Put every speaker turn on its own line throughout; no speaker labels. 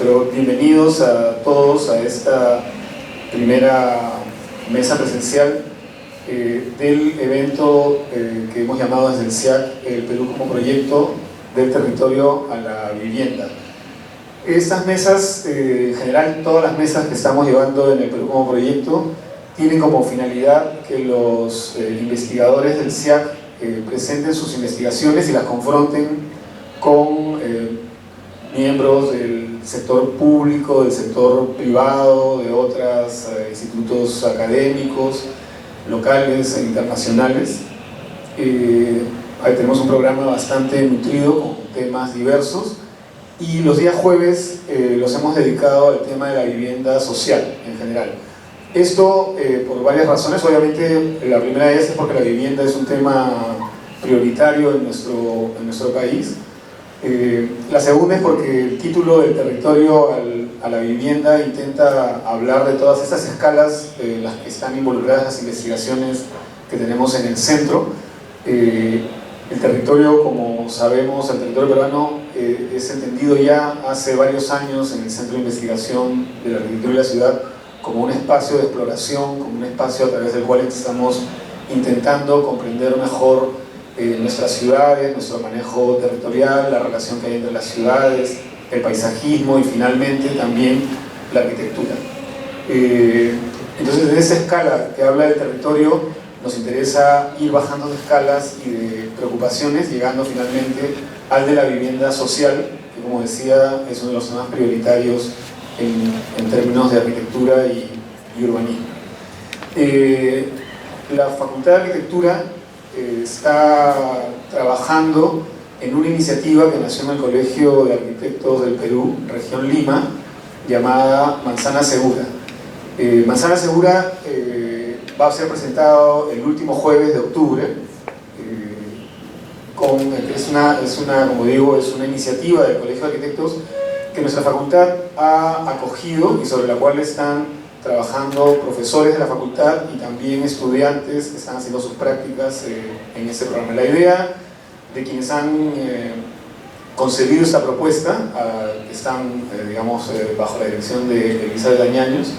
Pero bienvenidos a todos a esta primera mesa presencial del evento que hemos llamado desde el SIAC el Perú como proyecto del territorio a la vivienda. Estas mesas, en general todas las mesas que estamos llevando en el Perú como proyecto, tienen como finalidad que los investigadores del SIAC presenten sus investigaciones y las confronten con miembros del sector público, del sector privado, de otros institutos académicos, locales e internacionales. Ahí tenemos un programa bastante nutrido con temas diversos y los días jueves los hemos dedicado al tema de la vivienda social en general. Esto por varias razones. Obviamente la primera de ellas es porque la vivienda es un tema prioritario en nuestro país. La segunda es porque el título del territorio a la vivienda intenta hablar de todas estas escalas las que están involucradas las investigaciones que tenemos en el centro. El territorio, como sabemos, el territorio peruano es entendido ya hace varios años en el Centro de Investigación de la Arquitectura y la Ciudad como un espacio de exploración, como un espacio a través del cual estamos intentando comprender mejor nuestras ciudades, nuestro manejo territorial, la relación que hay entre las ciudades, el paisajismo y finalmente también la arquitectura. Entonces, de esa escala que habla del territorio, nos interesa ir bajando de escalas y de preocupaciones, llegando finalmente al de la vivienda social, que como decía es uno de los temas prioritarios en términos de arquitectura y urbanismo. La Facultad de Arquitectura está trabajando en una iniciativa que nació en el Colegio de Arquitectos del Perú, Región Lima, llamada Manzana Segura. Manzana Segura va a ser presentado el último jueves de octubre. Como digo, es una iniciativa del Colegio de Arquitectos que nuestra facultad ha acogido y sobre la cual están trabajando profesores de la facultad y también estudiantes que están haciendo sus prácticas en ese programa. La idea de quienes han concebido esta propuesta, que están bajo la dirección de Elizabeth Añaños,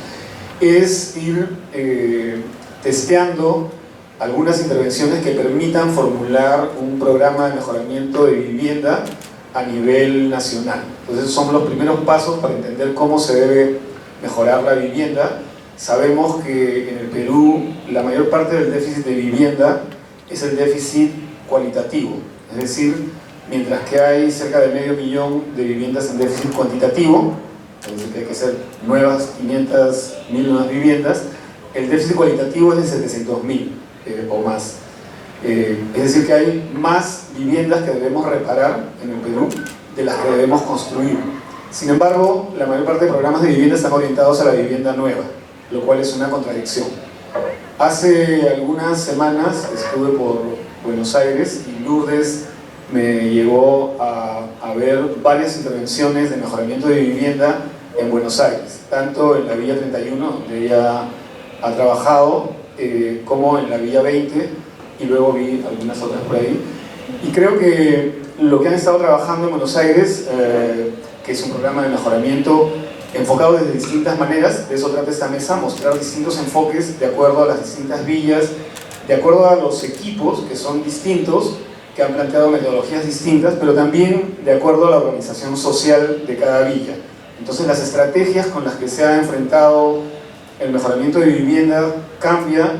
es ir testeando algunas intervenciones que permitan formular un programa de mejoramiento de vivienda a nivel nacional. Entonces son los primeros pasos para entender cómo se debe mejorar la vivienda. Sabemos que en el Perú la mayor parte del déficit de vivienda es el déficit cualitativo, es decir, mientras que hay cerca de 500.000 de viviendas en déficit cuantitativo, es decir, que hay que hacer 500.000 nuevas viviendas, el déficit cualitativo es de 700.000 o más. Es decir, que hay más viviendas que debemos reparar en el Perú de las que debemos construir. Sin embargo, la mayor parte de programas de vivienda están orientados a la vivienda nueva, lo cual es una contradicción. Hace algunas semanas estuve por Buenos Aires y Lourdes me llevó a ver varias intervenciones de mejoramiento de vivienda en Buenos Aires, tanto en la Villa 31, donde ella ha trabajado, como en la Villa 20, y luego vi algunas otras por ahí. Y creo que lo que han estado trabajando en Buenos Aires, que es un programa de mejoramiento enfocado desde distintas maneras, de eso trata esta mesa, mostrar distintos enfoques de acuerdo a las distintas villas, de acuerdo a los equipos que son distintos, que han planteado metodologías distintas, pero también de acuerdo a la organización social de cada villa. Entonces las estrategias con las que se ha enfrentado el mejoramiento de vivienda cambia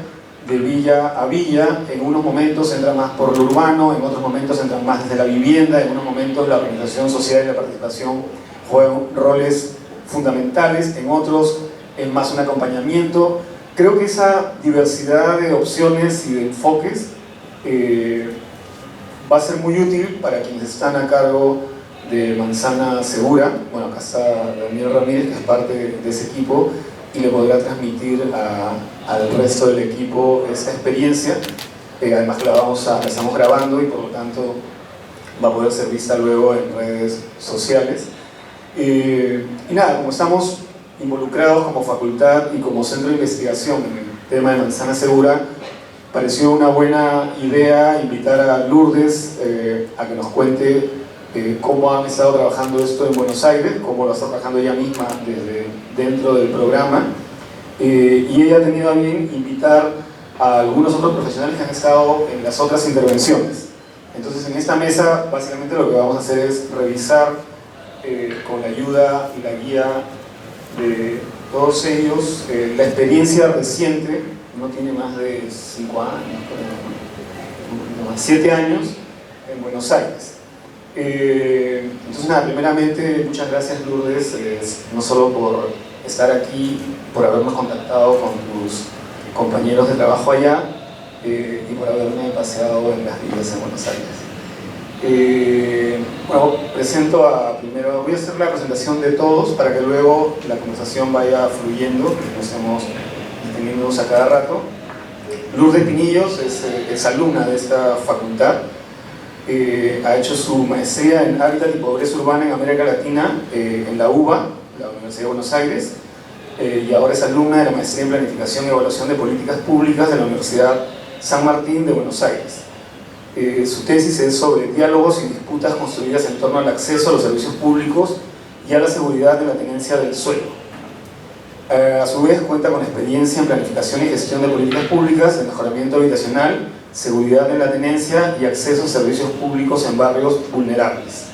de villa a villa. En unos momentos entra más por lo urbano, en otros momentos entra más desde la vivienda, en unos momentos la organización social y la participación juegan roles fundamentales, en otros es más un acompañamiento. Creo que esa diversidad de opciones y de enfoques va a ser muy útil para quienes están a cargo de Manzana Segura. Bueno, acá está Daniel Ramírez, que es parte de ese equipo, y le podrá transmitir al resto del equipo esta experiencia. Además que la estamos grabando y por lo tanto va a poder ser vista luego en redes sociales. Y nada, como estamos involucrados como facultad y como centro de investigación en el tema de Manzana Segura, pareció una buena idea invitar a Lourdes a que nos cuente cómo han estado trabajando esto en Buenos Aires, cómo lo está trabajando ella misma desde dentro del programa, y ella ha tenido a bien invitar a algunos otros profesionales que han estado en las otras intervenciones. Entonces, en esta mesa, básicamente lo que vamos a hacer es revisar con la ayuda y la guía de todos ellos la experiencia reciente, no tiene más de 5 años, no, 7 años, en Buenos Aires. Entonces, nada, primeramente, muchas gracias, Lourdes, no solo por estar aquí, por habernos contactado con tus compañeros de trabajo allá, y por haberme paseado en las villas en Buenos Aires. Bueno, primero voy a hacer la presentación de todos para que luego la conversación vaya fluyendo, que no estemos deteniéndonos a cada rato. Lourdes Pinillos es alumna de esta facultad, ha hecho su maestría en Hábitat y Pobreza Urbana en América Latina en la UBA, la Universidad de Buenos Aires, y ahora es alumna de la maestría en Planificación y Evaluación de Políticas Públicas de la Universidad San Martín de Buenos Aires. Su tesis es sobre diálogos y disputas construidas en torno al acceso a los servicios públicos y a la seguridad de la tenencia del suelo. A su vez cuenta con experiencia en planificación y gestión de políticas públicas, de mejoramiento habitacional, seguridad en la tenencia y acceso a servicios públicos en barrios vulnerables.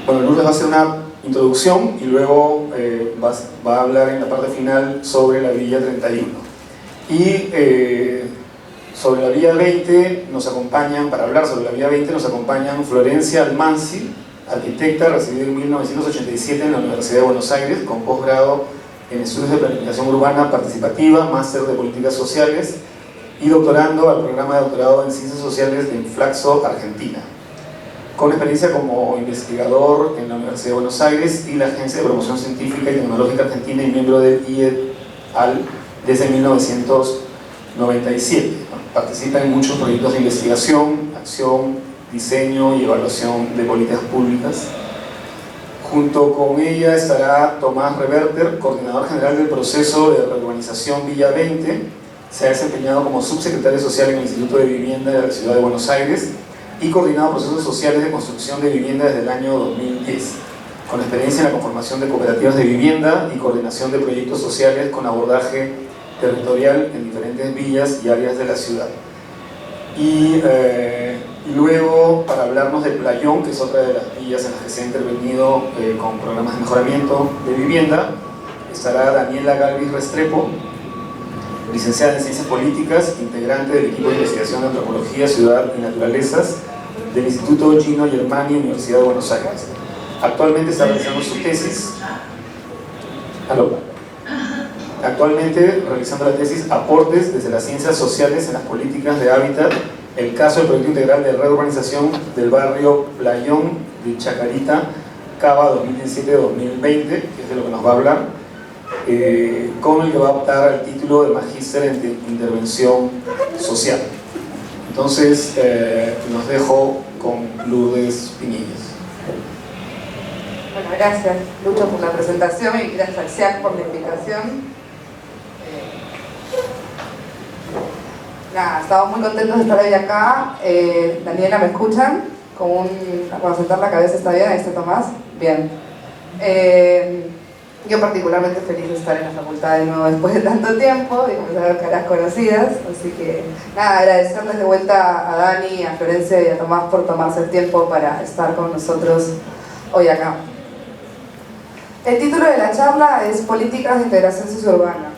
Bueno, Lourdes va a hacer una introducción y luego va a hablar en la parte final sobre la Villa 31. Y sobre la Villa 20 nos acompañan, para hablar sobre la Villa 20 nos acompañan Florencia Almansi, arquitecta recibida en 1987 en la Universidad de Buenos Aires, con posgrado en estudios de planificación urbana participativa, máster de políticas sociales y doctorando al programa de doctorado en ciencias sociales de Inflaxo, Argentina, con experiencia como investigador en la Universidad de Buenos Aires y la Agencia de Promoción Científica y Tecnológica Argentina, y miembro del IED-AL desde 1997. Participa en muchos proyectos de investigación, acción, diseño y evaluación de políticas públicas. Junto con ella estará Tomás Reverter, coordinador general del proceso de reurbanización Villa 20. Se ha desempeñado como subsecretario social en el Instituto de Vivienda de la Ciudad de Buenos Aires y coordinado procesos sociales de construcción de vivienda desde el año 2010, con experiencia en la conformación de cooperativas de vivienda y coordinación de proyectos sociales con abordaje territorial en diferentes villas y áreas de la ciudad. Y luego, para hablarnos de Playón, que es otra de las villas en las que se ha intervenido con programas de mejoramiento de vivienda, estará Daniela Galvis Restrepo, licenciada en Ciencias Políticas, integrante del equipo de investigación de Antropología, Ciudad y Naturalezas del Instituto Gino Germani, Universidad de Buenos Aires. Actualmente está realizando su tesis. Actualmente realizando la tesis Aportes desde las ciencias sociales en las políticas de hábitat, el caso del proyecto integral de reurbanización del barrio Playón de Chacarita, Cava 2017-2020, que es de lo que nos va a hablar, con el que va a optar al título de Magíster en Intervención Social. Entonces, los dejo con Lourdes Pinillos.
Bueno, gracias Lucho por la presentación y gracias al SIAC por la invitación. Nada, estamos muy contentos de estar hoy acá. Daniela, ¿me escuchan? Para sentar la cabeza, ¿está bien? Ahí está Tomás. Bien. Yo particularmente feliz de estar en la facultad de nuevo después de tanto tiempo y comenzar a ver caras conocidas. Así que nada, agradecerles de vuelta a Dani, a Florencia y a Tomás por tomarse el tiempo para estar con nosotros hoy acá. El título de la charla es Políticas de Integración Sociourbana.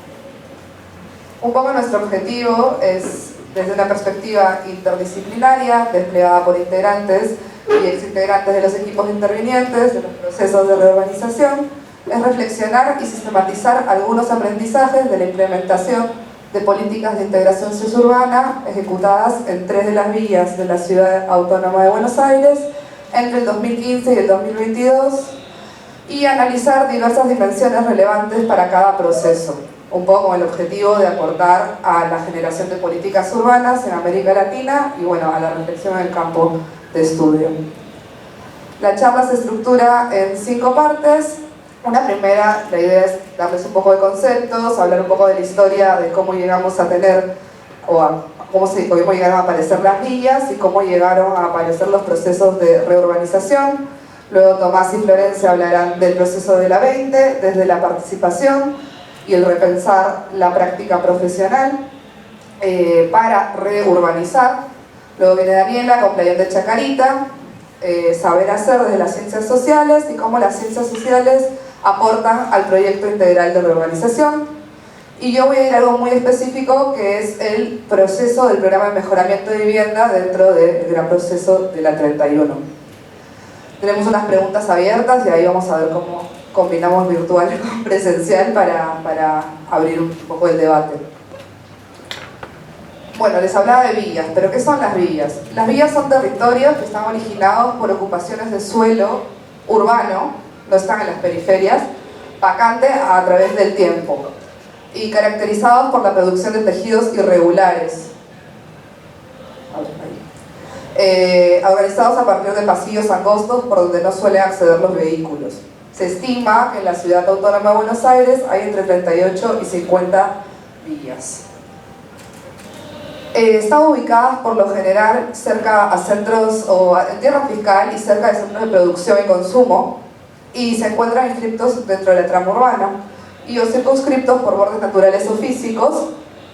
Un poco nuestro objetivo es, desde una perspectiva interdisciplinaria, desplegada por integrantes y exintegrantes de los equipos intervinientes de los procesos de reurbanización, es reflexionar y sistematizar algunos aprendizajes de la implementación de políticas de integración sociourbana ejecutadas en 3 de las villas de la Ciudad Autónoma de Buenos Aires entre el 2015 y el 2022, y analizar diversas dimensiones relevantes para cada proceso, un poco con el objetivo de aportar a la generación de políticas urbanas en América Latina y bueno, a la reflexión en el campo de estudio. La charla se estructura en 5 partes. Una primera, la idea es darles un poco de conceptos, hablar un poco de la historia, de cómo llegamos a tener o a cómo llegaron a aparecer las villas y cómo llegaron a aparecer los procesos de reurbanización. Luego Tomás y Florencia hablarán del proceso de la 20, desde la participación y el repensar la práctica profesional para reurbanizar. Luego viene Daniela con Playón de Chacarita, saber hacer desde las ciencias sociales y cómo las ciencias sociales aportan al proyecto integral de reurbanización. Y yo voy a ir a algo muy específico, que es el proceso del programa de mejoramiento de vivienda dentro del gran proceso de la 31. Tenemos unas preguntas abiertas y ahí vamos a ver cómo combinamos virtual con presencial para abrir un poco el debate. Bueno, les hablaba de villas, pero ¿qué son las villas? Las villas son territorios que están originados por ocupaciones de suelo urbano, no están en las periferias, vacante a través del tiempo, y caracterizados por la producción de tejidos irregulares, organizados a partir de pasillos angostos por donde no suelen acceder los vehículos. Se estima que en la ciudad autónoma de Buenos Aires hay entre 38 y 50 villas. Están ubicadas por lo general cerca a centros o en tierra fiscal y cerca de centros de producción y consumo, y se encuentran inscriptos dentro de la trama urbana y o circunscriptos por bordes naturales o físicos,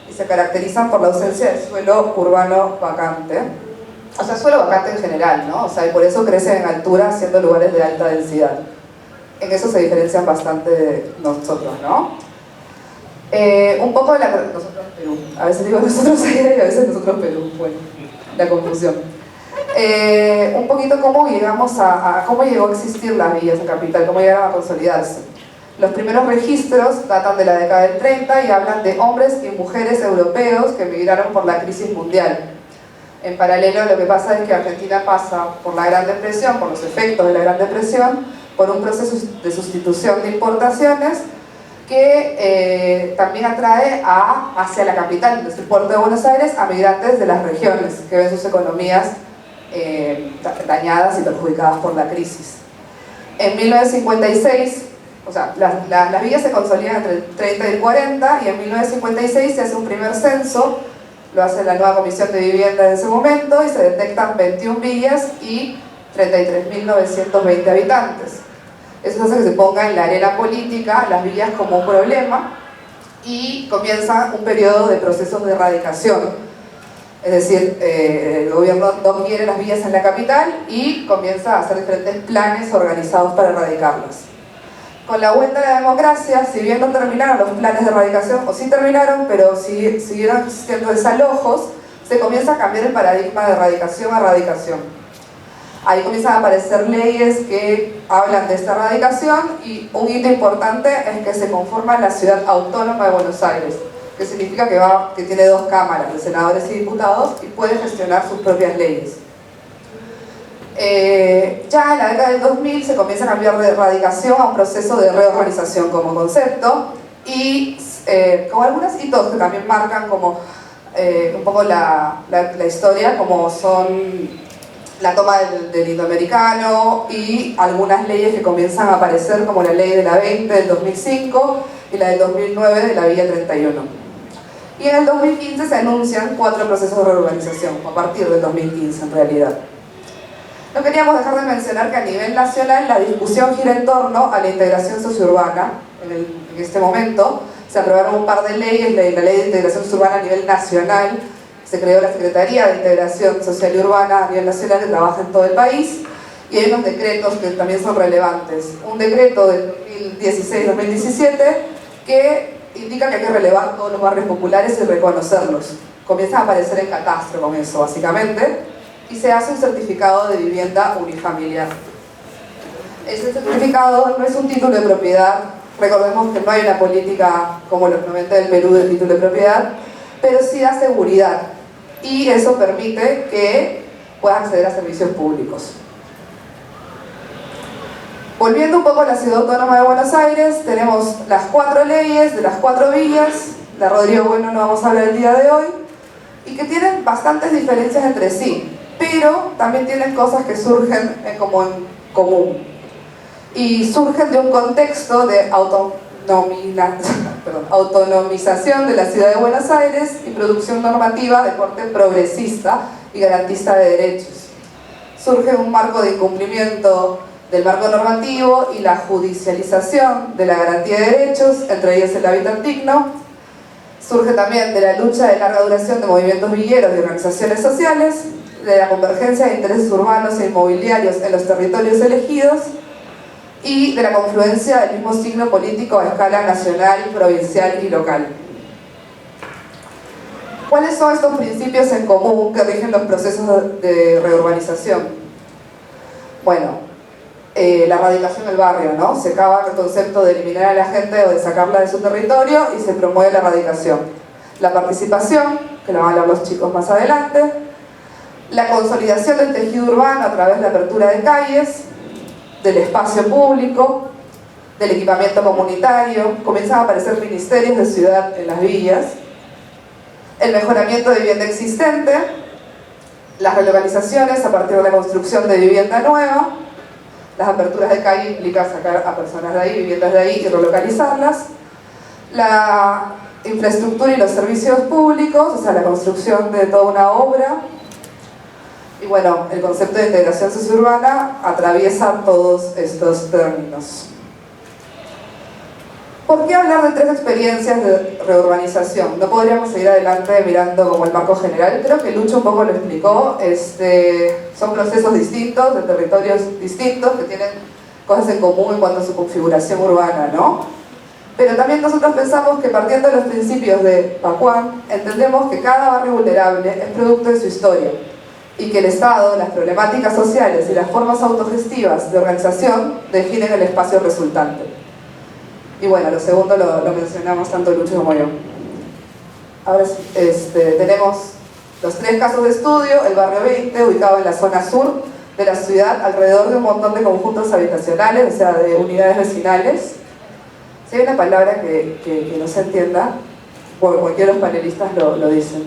y se caracterizan por la ausencia de suelo urbano vacante, o sea, suelo vacante en general, ¿no? O sea, y por eso crecen en altura siendo lugares de alta densidad. En eso se diferencian bastante de nosotros, ¿no? Un poco de nosotros Perú, a veces digo nosotros allá y a veces nosotros Perú, bueno, la confusión. Un poquito cómo llegamos cómo llegó a existir las villas en capital, cómo llegaron a consolidarse. Los primeros registros datan de la década del 30 y hablan de hombres y mujeres europeos que emigraron por la crisis mundial. En paralelo, lo que pasa es que Argentina pasa por la Gran Depresión, por los efectos de la Gran Depresión, por un proceso de sustitución de importaciones que también atrae hacia la capital, desde el puerto de Buenos Aires, a migrantes de las regiones que ven sus economías dañadas y perjudicadas por la crisis. En 1956, o sea, las villas se consolidan entre el 30 y el 40, y en 1956 se hace un primer censo, lo hace la nueva Comisión de Vivienda en ese momento, y se detectan 21 villas y 33.920 habitantes. Eso hace que se ponga en la arena política las villas como un problema, y comienza un periodo de procesos de erradicación. Es decir, el gobierno no quiere las villas en la capital y comienza a hacer diferentes planes organizados para erradicarlas. Con la vuelta a la democracia, si bien no terminaron los planes de erradicación, o sí terminaron, pero siguieron existiendo desalojos, se comienza a cambiar el paradigma de erradicación a erradicación. Ahí comienzan a aparecer leyes que hablan de esta erradicación, y un hito importante es que se conforma la Ciudad Autónoma de Buenos Aires, que significa que tiene 2 cámaras de senadores y diputados y puede gestionar sus propias leyes. Ya en la década del 2000 se comienza a cambiar de erradicación a un proceso de reorganización como concepto, y con algunos hitos que también marcan como un poco la historia, como son la toma del indoamericano y algunas leyes que comienzan a aparecer, como la ley de la 20 del 2005 y la del 2009 de la Villa 31. Y en el 2015 se anuncian 4 procesos de reurbanización, a partir del 2015 en realidad. No queríamos dejar de mencionar que a nivel nacional la discusión gira en torno a la integración sociourbana. En este momento se aprobaron un par de leyes, la ley de integración sociourbana a nivel nacional, se creó la Secretaría de Integración Social y Urbana a nivel nacional, que trabaja en todo el país, y hay unos decretos que también son relevantes. Un decreto del 2016-2017 que indica que hay que relevar todos los barrios populares y reconocerlos. Comienzan a aparecer en catastro con eso, básicamente, y se hace un certificado de vivienda unifamiliar. Ese certificado no es un título de propiedad, recordemos que no hay una política como los 90 del Perú del título de propiedad, pero sí da seguridad, y eso permite que puedas acceder a servicios públicos. Volviendo un poco a la Ciudad Autónoma de Buenos Aires, tenemos las 4 leyes de las 4 villas, la Rodrigo Bueno no vamos a hablar el día de hoy, y que tienen bastantes diferencias entre sí, pero también tienen cosas que surgen como en común, y surgen de un contexto de autonomización de la ciudad de Buenos Aires y producción normativa de corte progresista y garantista de derechos. Surge un marco de incumplimiento del marco normativo y la judicialización de la garantía de derechos, entre ellos el hábitat digno. Surge también de la lucha de larga duración de movimientos villeros y organizaciones sociales, de la convergencia de intereses urbanos e inmobiliarios en los territorios elegidos y de la confluencia del mismo signo político a escala nacional, provincial y local. ¿Cuáles son estos principios en común que rigen los procesos de reurbanización? Bueno, la radicación del barrio, ¿no? Se acaba el concepto de eliminar a la gente o de sacarla de su territorio y se promueve la radicación. La participación, que lo van a hablar los chicos más adelante. La consolidación del tejido urbano a través de la apertura de calles, del espacio público, del equipamiento comunitario. Comienzan a aparecer ministerios de ciudad en las villas. El mejoramiento de vivienda existente. Las relocalizaciones a partir de la construcción de vivienda nueva. Las aperturas de calle implican sacar a personas de ahí, viviendas de ahí y relocalizarlas. La infraestructura y los servicios públicos, o sea, la construcción de toda una obra. Y bueno, el concepto de integración sociourbana atraviesa todos estos términos. ¿Por qué hablar de 3 experiencias de reurbanización? No podríamos seguir adelante mirando como el marco general. Creo que Lucho un poco lo explicó. Son procesos distintos, de territorios distintos, que tienen cosas en común en cuanto a su configuración urbana, ¿no? Pero también nosotros pensamos que partiendo de los principios de Pacuán, entendemos que cada barrio vulnerable es producto de su historia y que el Estado, las problemáticas sociales y las formas autogestivas de organización definen el espacio resultante. Y bueno, lo segundo lo mencionamos tanto Lucho como yo. Ahora tenemos los 3 casos de estudio: el barrio 20, ubicado en la zona sur de la ciudad, alrededor de un montón de conjuntos habitacionales, o sea, de unidades vecinales. Si hay una palabra que no se entienda, porque cualquiera de los panelistas lo dicen.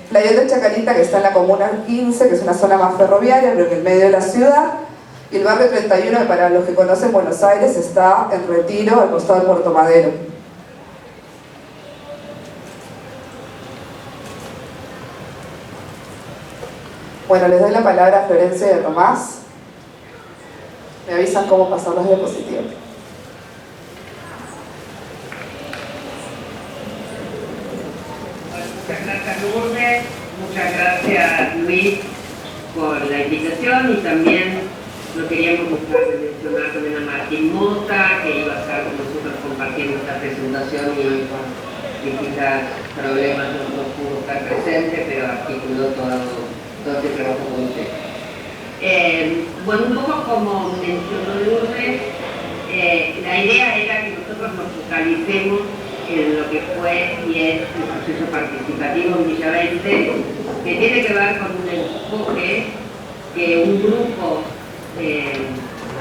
Playón de Chacarita, que está en la comuna 15, que es una zona más ferroviaria, pero en el medio de la ciudad. Y el barrio 31, que para los que conocen Buenos Aires, está en Retiro, al costado de Puerto Madero. Bueno, les doy la palabra a Florencia y a Tomás. Me avisan cómo pasar las diapositivas.
Muchas gracias, Lourdes. Muchas gracias, Luis, por la invitación, y también no queríamos dejar de mencionar también a Martín Mota, que iba a estar con nosotros compartiendo esta presentación y con distintos problemas no pudo estar presente, pero articuló todo este trabajo con usted. Bueno, un poco como mencionó Lourdes, la idea era que nosotros nos focalicemos en lo que fue y es el proceso participativo en Villa 20, que tiene que ver con un enfoque que un grupo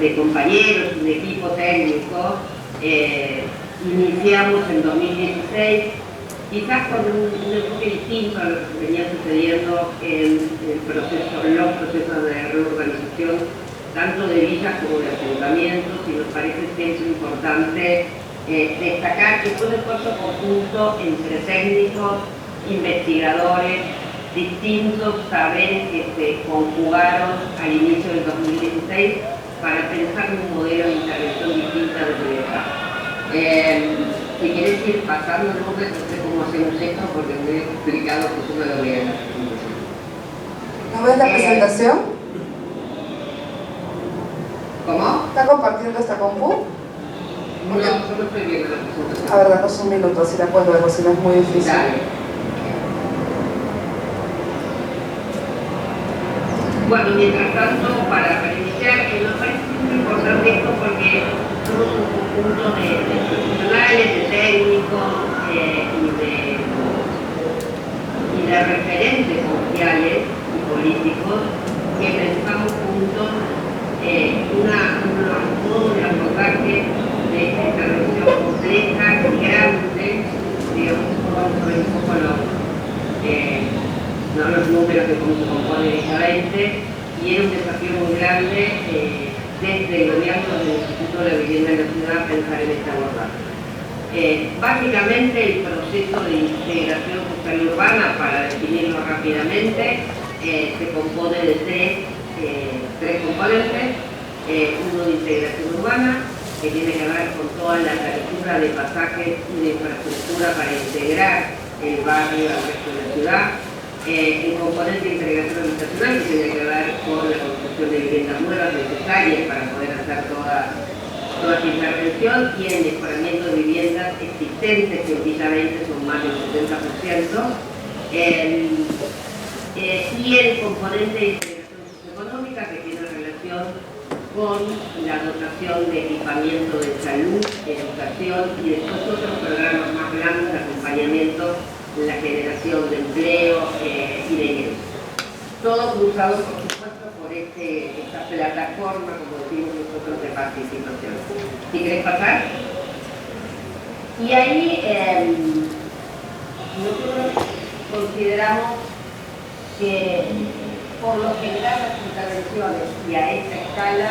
de compañeros, un equipo técnico, iniciamos en 2016, quizás con un enfoque distinto a lo que venía sucediendo en los procesos de reurbanización, tanto de villas como de asentamientos, y nos parece que es importante destacar que fue un esfuerzo conjunto entre técnicos, investigadores, distintos saberes que se conjugaron al inicio del 2016 para pensar en un modelo de intervención distinta desde el Estado. Si quieres ir pasando, no sé cómo hacemos esto porque me he explicado que yo no lo veo.
¿No ves la presentación?
¿Cómo?
¿Está compartiendo esta compu?
No, yo no estoy viendo la presentación.
A ver, danos un minuto, si la puedes ver, si no es muy difícil.
Dale. Bueno, mientras tanto, para iniciar, nos parece muy importante esto porque somos un conjunto de profesionales, de técnicos y de referentes sociales y políticos que pensamos juntos un abordaje de intervención compleja y grande, digamos, vamos a ver un poco los números de cómo se compone Villa 20, y era un desafío muy grande desde el gobierno de futuro de vivienda en la ciudad, pensar en este abordaje. Básicamente el proceso de integración social urbana, para definirlo rápidamente, se compone de tres componentes. Uno de integración urbana, que tiene que ver con toda la apertura de pasajes y de infraestructura para integrar el barrio al resto de la ciudad. El componente de integración habitacional, que tiene que ver con la construcción de viviendas nuevas necesarias para poder hacer toda esta intervención, y el mejoramiento de viviendas existentes, que últimamente son más del 70%, y el componente de integración socioeconómica, que tiene relación con la dotación de equipamiento de salud, educación y después otros programas más grandes de acompañamiento en la generación de empleo y de ingresos. Todo cruzado, por supuesto, por esta plataforma, como decimos nosotros, de participación. ¿Sí querés pasar? Y ahí nosotros consideramos que por lo general las intervenciones y a esta escala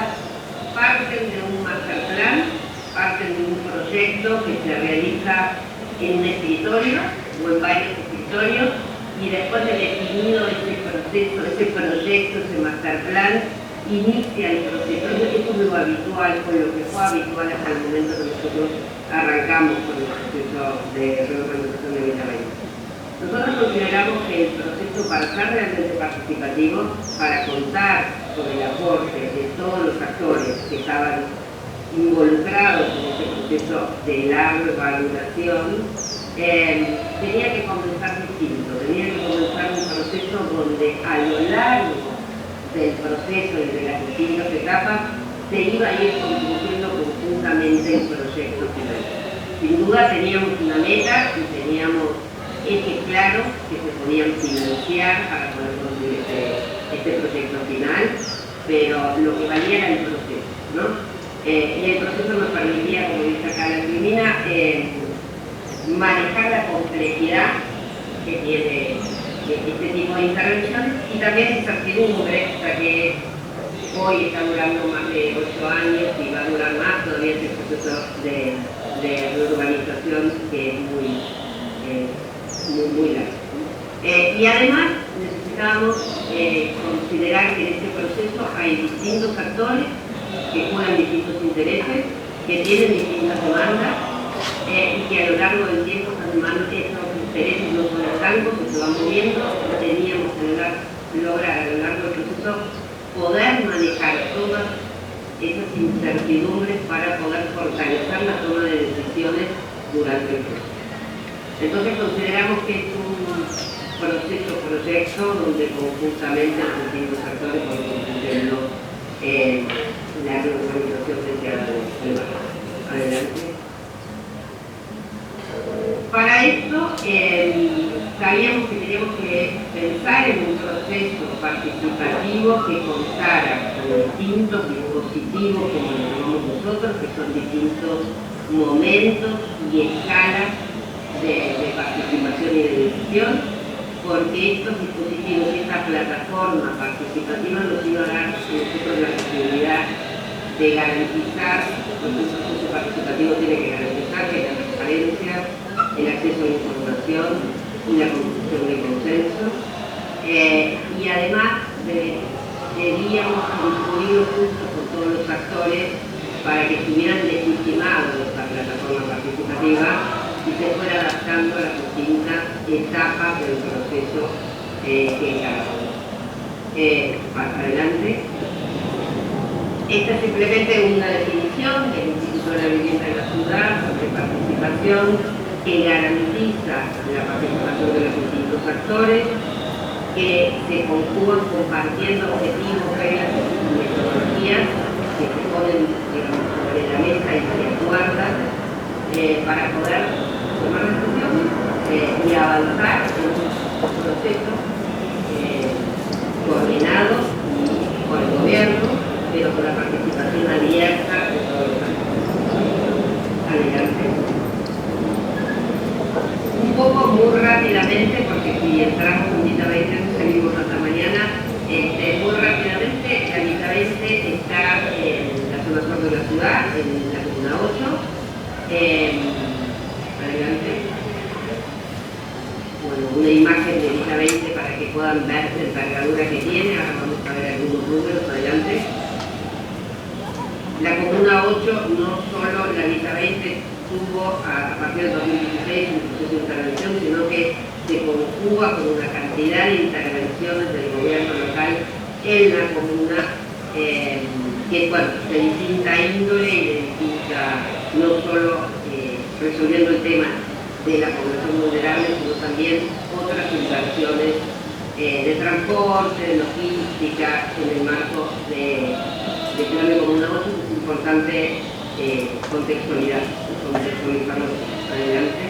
parten de un master plan, parten de un proyecto que se realiza en un escritorio o en varios escritorios, y después de definido ese proceso, ese proyecto, ese master plan, inicia el proceso. Esto es lo habitual, con lo que fue habitual hasta el momento que nosotros arrancamos con el proceso de reorganización de 2020. Nosotros consideramos que el proceso, para ser realmente participativo, para contar con el aporte de todos los actores que estaban involucrados en este proceso de la evaluación, tenía que comenzar distinto, tenía que comenzar un proceso donde a lo largo del proceso y de las distintas etapas se iba a ir construyendo conjuntamente el proyecto final. Sin duda teníamos una meta y teníamos ejes claros que se podían financiar para poder construir este proyecto final, pero lo que valía era el proceso, ¿no? Y el proceso nos permitía, como dice acá la Cristina, manejar la complejidad que tiene este tipo de intervenciones, y también incertidumbre, hasta que hoy está durando más de 8 años y va a durar más todavía este proceso de reurbanización, que es muy largo. Y además necesitábamos considerar que en este proceso hay distintos actores que juegan distintos intereses, que tienen distintas demandas, y que a lo largo del tiempo estos intereses no son estancos, que se van moviendo. Teníamos que lograr a lo largo del proceso poder manejar todas esas incertidumbres para poder fortalecer la toma de decisiones durante el proceso. Entonces consideramos que es un proyecto donde conjuntamente los distintos actores van construyendo la reorganización deseada del barrio. Adelante. Para esto sabíamos que teníamos que pensar en un proceso participativo que contara con distintos dispositivos, como lo llamamos nosotros, que son distintos momentos y escalas de participación y de decisión, porque estos dispositivos, esta plataforma participativa nos iba a dar a nosotros la posibilidad de garantizar, porque un proceso participativo tiene que garantizar que la transparencia, el acceso a la información y la construcción de consenso, y además debíamos construir juntos con todos los actores para que estuvieran legitimados esta plataforma participativa y se fuera adaptando a las distintas etapas del proceso que encargamos. Adelante. Esta es simplemente una definición del Instituto de la Vivienda de la Ciudad sobre participación, que garantiza la participación de los distintos actores, que se conjugan compartiendo objetivos, reglas y metodologías que se ponen, digamos, sobre la mesa y se acuerdan para poder tomar decisiones y avanzar en un proceso coordinado por el gobierno, pero con la participación abierta de todos los actores. Adelante. Un poco muy rápidamente, porque si entramos en Vita 20 seguimos hasta mañana, muy rápidamente, la Vita 20 está en la zona sur de la ciudad, en en la comuna 8. Adelante. Bueno, una imagen de Villa 20 para que puedan ver la envergadura que tiene. Ahora vamos a ver algunos números. Adelante. La comuna 8, no solo la Villa 20 tuvo a partir del 2016 un proceso de intervención, sino que se conjuga con una cantidad de intervenciones del gobierno local en la comuna, que bueno, de distinta índole y de distinta, no solo resolviendo el tema de la población vulnerable, sino también otras inversiones de transporte, de logística, en el marco de Plan de Comuna 8, es importante contextualizarlo adelante.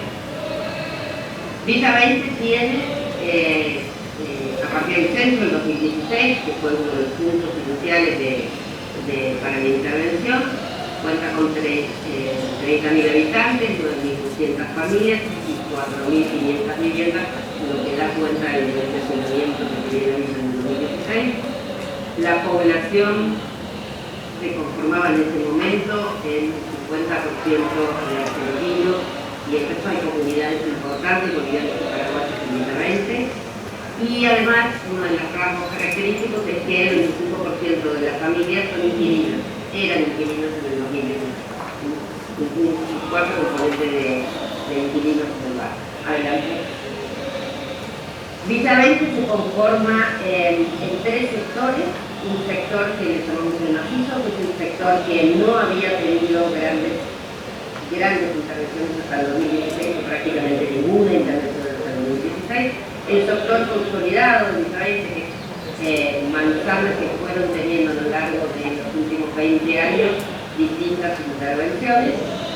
Villa 20 tiene, a partir del censo del 2016, que fue uno de los puntos iniciales para la intervención, cuenta con 30.000 habitantes, 9.200 familias y 4.500 viviendas, lo que da cuenta del nivel de asentamiento que teníamos en el 2016. La población se conformaba en ese momento en 50% de argentinos, y el resto hay comunidades importantes, comunidades de paraguayos en Villa 20. Y además, uno de los rasgos característicos es que el 25% de las familias son inquilinas, eran inquilinos en el 2020. Un cuarto componente de inquilinos en el barrio. Adelante. Villa 20 se conforma en 3 sectores. Un sector que le llamamos el macizo, que es un sector que no había tenido grandes intervenciones hasta el 2016, o prácticamente ninguna intervención hasta el 2016. El sector consolidado de Villa 20, que manzanas que fueron teniendo a lo largo de los últimos 20 años distintas intervenciones,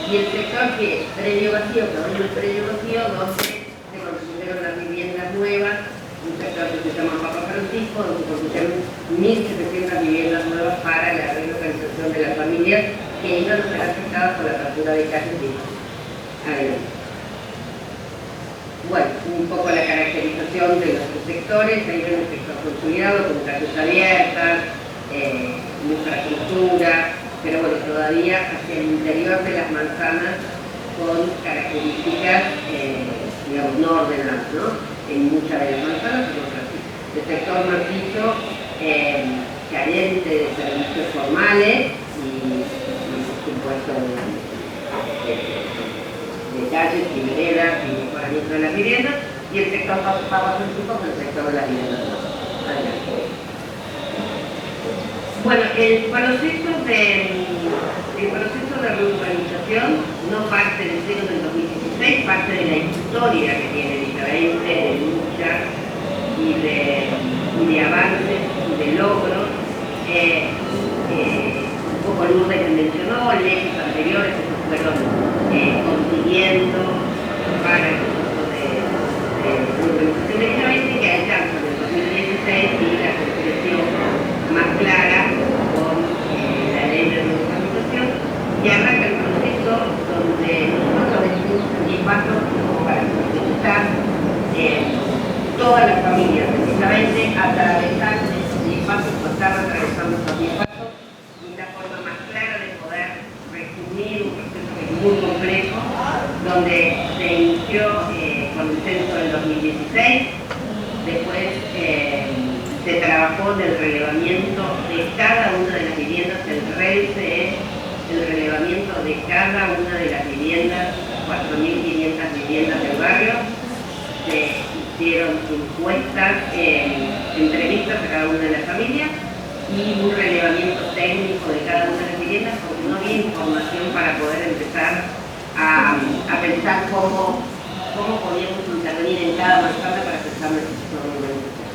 y el sector que es predio vacío, que hoy no es predio vacío, donde se construyeron las viviendas nuevas, un sector que se llama Papa Francisco, donde se construyeron 1.700 viviendas nuevas para la relocalización de las familias que iban a ser afectadas por la apertura de calles y adelante. Bueno, un poco la caracterización de nuestros sectores. Ahí ven el sector consolidado con calles abiertas, infraestructura, pero bueno, todavía hacia el interior de las manzanas con características, digamos, no ordenadas, ¿no? En muchas de las manzanas, pero así. El sector macizo, carente de servicios formales y por supuesto de calles y veredas y mejoramiento de las viviendas, y el sector Papa Francisco con el sector de las viviendas. Adelante. Bueno, el proceso de reurbanización no parte de cero del 2016, parte de la historia que tiene Villa 20, de lucha y de avances y de logros. Un poco Lourdes que mencionó, leyes anteriores que se fueron consiguiendo para el proceso de urbanización de Villa 20, que alcanzan en 2016 y la concreción más clara con la ley de urbanización, y arranca el proceso donde nosotros decimos 10 pasos como para facilitar todas las familias de Villa 20 atravesar esos 10 pasos, o estar atravesando esos 10 pasos, y la forma más clara de poder resumir un proceso que es muy complejo, donde se inició con el censo del 2016, después se trabajó del relevamiento de cada una de las viviendas. El RELCE es el relevamiento de cada una de las viviendas, 4.500 viviendas del barrio. Se hicieron encuestas, entrevistas a cada una de las familias y un relevamiento técnico de cada una de las viviendas, porque no había información para poder empezar a pensar cómo podíamos intervenir en cada manzana para pensar en el sistema de urbanización.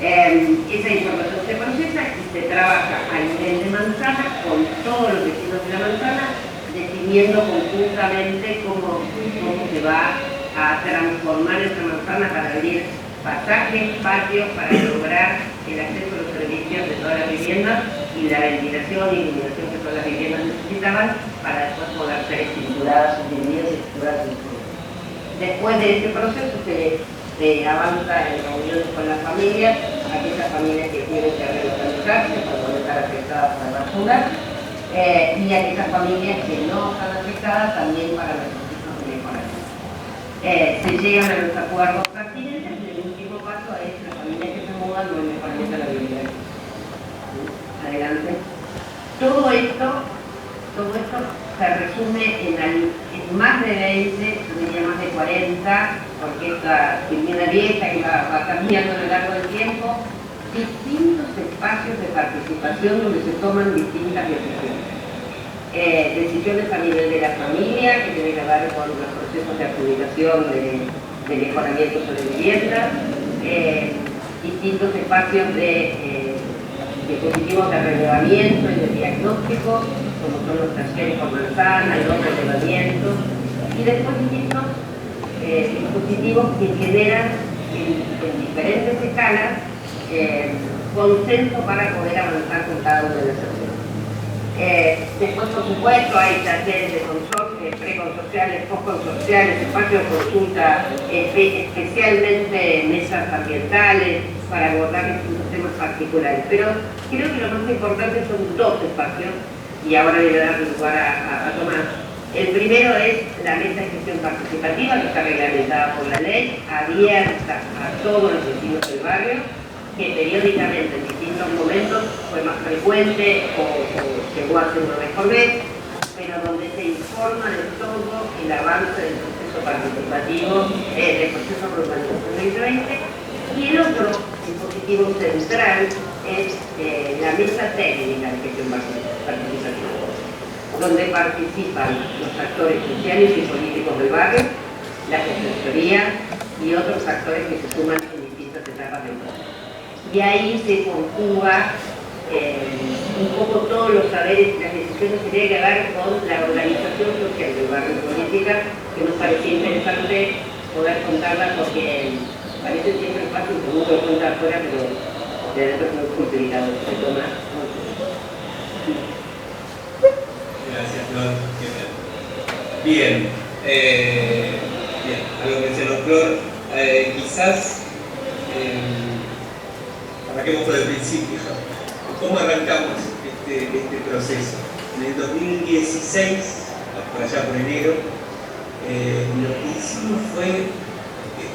Esa información se procesa y se trabaja a nivel de manzana con todos los vecinos de la manzana, definiendo conjuntamente cómo se va a transformar esa manzana para abrir pasajes, patios, para lograr el acceso a los servicios de todas las viviendas y la ventilación y iluminación que todas las viviendas necesitaban para después poder ser estructuradas, subdivididas y estructuradas. Después de ese proceso se avanza en reuniones con las familias, aquellas familias que tienen que relocalizarse para no estar afectadas por la basura, y aquellas familias que no están afectadas también para los procesos de mejoramiento. Se llegan a los acuerdos pertinentes y el último paso es las familias que se mudan con el mejoramiento de la vivienda. Adelante. Todo esto se resume en más de 20, yo diría más de 40, porque esta vivienda vieja que va cambiando a lo largo del tiempo, distintos espacios de participación donde se toman distintas decisiones. Decisiones a nivel de la familia, que tienen que ver con los procesos de adjudicación de mejoramiento sobre viviendas, distintos espacios de dispositivos de relevamiento y de diagnóstico, como son los talleres por manzana, los relevamientos, y después distintos dispositivos que generan en diferentes escalas consenso para poder avanzar con cada una de las acciones. Después, por supuesto, hay talleres de preconsorciales, postconsorciales, espacios de consulta, especialmente mesas ambientales para abordar distintos temas particulares. Pero creo que lo más importante son dos espacios, y ahora le voy a dar lugar a Tomás. El primero es la mesa de gestión participativa, que está reglamentada por la ley, abierta a todos los vecinos del barrio, que periódicamente en distintos momentos fue más frecuente o llegó a ser una mejor vez, pero donde se informa de todo el avance del proceso participativo, del proceso de urbanización 2020. Y el otro dispositivo central es la mesa técnica de gestión participativa, donde participan los actores sociales y políticos del barrio, la defensoría y otros actores que se suman en distintas etapas del proceso. Y ahí se conjuga un poco todos los saberes y las decisiones que tienen que ver con la organización social del barrio de política, que nos parecía interesante poder contarla porque parece siempre fácil que uno lo cuenta afuera, pero de adentro es muy complicado. Se toma mucho.
Gracias, Flor. Bien, a lo que mencionó Flor, quizás arranquemos por el principio. ¿Cómo arrancamos este proceso? En el 2016, por allá por enero, lo que hicimos fue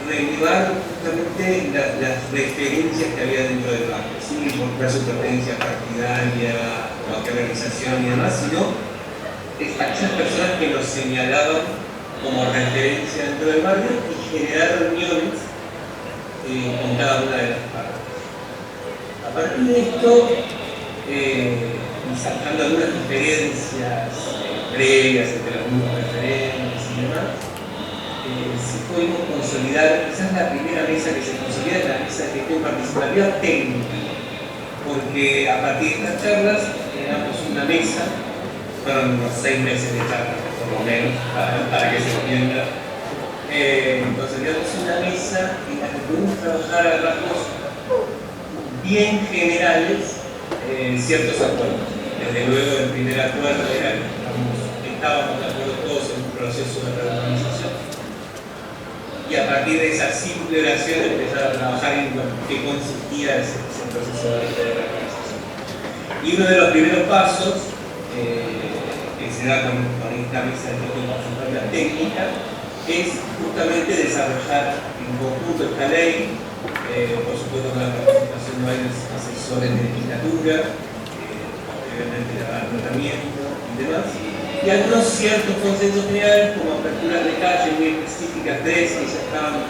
relevar justamente las referencias que había dentro del barrio, sin importar su pertenencia partidaria o a qué organización y demás, sino aquellas personas que nos señalaban como referencia dentro del barrio y generar reuniones con cada una de las partes. A partir de esto, y sacando algunas diferencias previas entre los grupos referentes y demás, sí pudimos consolidar, quizás la primera mesa que se consolida es la mesa de gestión participativa técnica, porque a partir de estas charlas generamos una mesa, fueron unos 6 meses de charlas, por lo menos, para que se entienda. Consolidamos una mesa en la que pudimos trabajar a rasgos bien generales ciertos acuerdos. Desde luego, el primer acuerdo era que estábamos de acuerdo todos en un proceso de reorganización. Y a partir de esa simple oración empezar a trabajar en qué consistía ese proceso de reorganización. Y uno de los primeros pasos que se da con esta mesa de gestión participativa técnica es justamente desarrollar en conjunto esta ley, por supuesto con la participación de varios asesores de legislatura, obviamente el tratamiento y demás, y algunos ciertos consensos generales como aperturas de calle muy específicas, 3 que ya estaban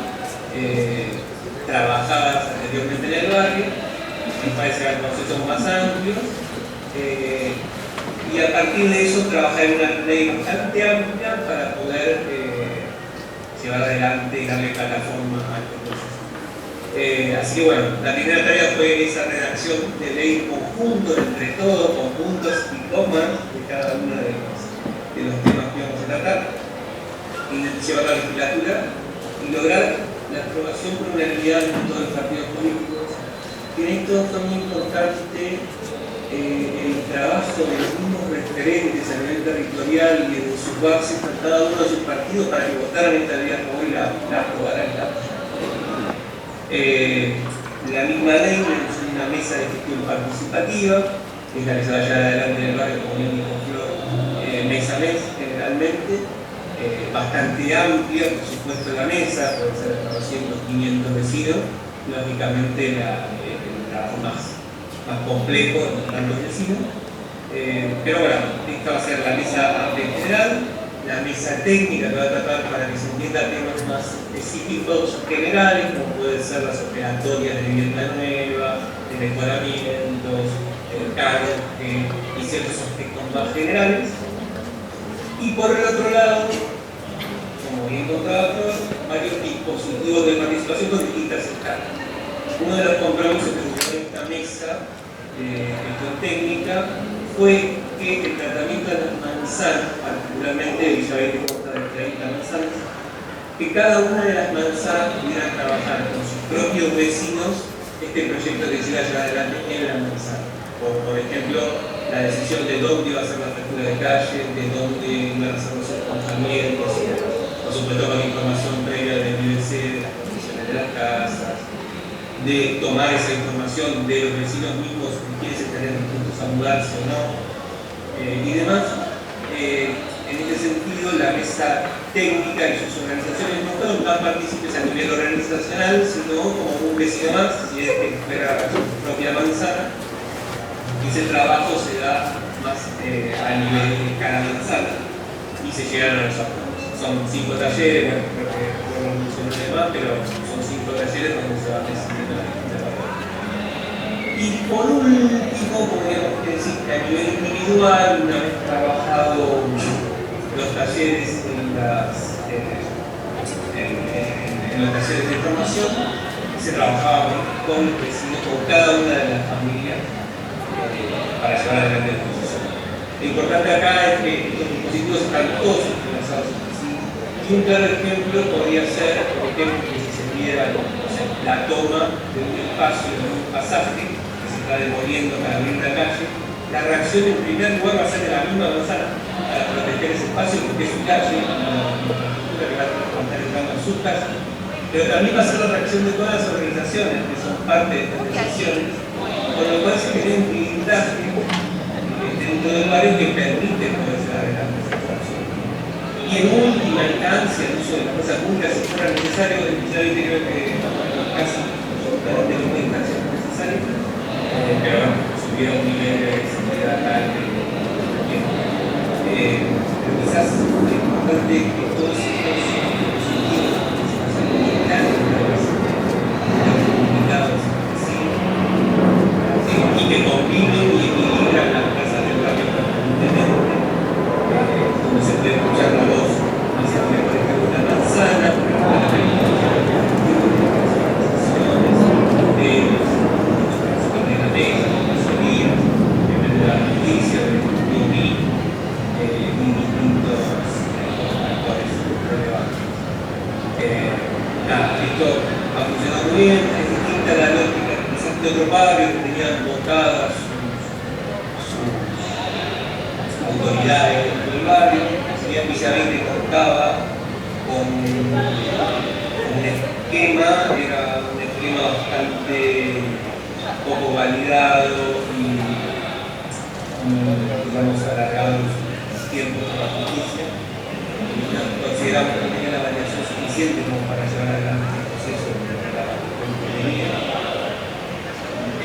trabajadas anteriormente en el barrio, me parece que eran consensos más amplios, y a partir de eso trabajar en una ley bastante amplia para poder llevar adelante y darle plataforma a este proceso. Así que bueno, la primera tarea fue esa redacción de ley conjunto entre todos, conjuntos y comas de cada uno de los temas que íbamos a tratar, y llevar a la legislatura y lograr la aprobación por unanimidad de todos los partidos políticos. Y en esto fue muy importante el trabajo de los mismos referentes a nivel territorial y de sus bases a cada uno de sus partidos para que votaran esta ley a favor y la aprobaran. La misma ley es una mesa de gestión participativa que es la que se va a llevar adelante en el barrio, como bien dijo Flor, mes a mes generalmente, bastante amplia, por supuesto, la mesa, puede ser hasta 200, 500 vecinos, lógicamente el trabajo más complejo de tantos vecinos. Pero bueno, esta va a ser la mesa amplia en general, la mesa técnica que va a tratar para que se entienda temas más específicos generales, como pueden ser las operatorias de vivienda nueva, de mejoramientos, cargos y ciertos aspectos más generales. Y por el otro lado, como bien contaba, varios dispositivos de participación con distintas escalas. Uno de los compromisos que se dio en esta mesa de gestión técnica fue que el tratamiento de las manzanas, particularmente de Villa 20 consta de 30 manzanas, que cada una de las manzanas pudiera trabajar con sus propios vecinos este proyecto que se iba a llevar adelante en la manzana. Por ejemplo, la decisión de dónde iba a ser la apertura de calle, de dónde iban a ser los acompañamientos, por supuesto con información previa del IBC, de las condiciones de las casas, de tomar esa información de los vecinos mismos que quieren tener dispuestos a mudarse o no, y demás. En este sentido, la mesa técnica y sus organizaciones no fueron tan partícipes a nivel organizacional, sino como un vecino más, si es que fuera su propia manzana. Y ese trabajo se da más a nivel de cada manzana y se llegan a los acuerdos. Son 5 talleres, bueno, creo que no mencioné más, pero son 5 talleres donde se va decidiendo la distintas variables. Y por último, podríamos decir que a nivel individual, una vez trabajado los talleres en los talleres de formación, se trabajaba con los vecinos, con cada una de las familias, para llevar adelante el proceso. Lo importante acá es que estos dispositivos están todos entrelazados entre sí. Y un claro ejemplo podría ser, por ejemplo, que si se diera la toma de un espacio, de un pasaje que se está demoliendo para abrir una calle, la reacción en primer lugar va a ser de la misma manzana para proteger ese espacio porque es su calle, la infraestructura que va a estar entrando en sus casas, pero también va a ser la reacción de todas las organizaciones que son parte de estas decisiones, con lo cual se crea un blindaje dentro del barrio que permite poder llevar adelante esa acción. Y en última instancia, el uso de la fuerza pública, si fuera necesario, definitivamente creo que casi todas las instancias necesarias, pero bueno, si hubiera un nivel de seguridad tal pero quizás es importante que todos estos dispositivos comunicados y que combinen y equilibran las casas del barrio permanentemente, donde se puede escuchar la voz, no se puede, por ejemplo, una manzana, esto ha funcionado muy bien, es distinta a la lógica quizás de otros barrios que tenían votadas sus autoridades dentro del barrio. Si bien Villa 20 contaba con un esquema, era un esquema bastante poco validado y digamos alargado los tiempos de la justicia. Consideramos que no tenía la variación suficiente como para llevar adelante el proceso de la autonomía.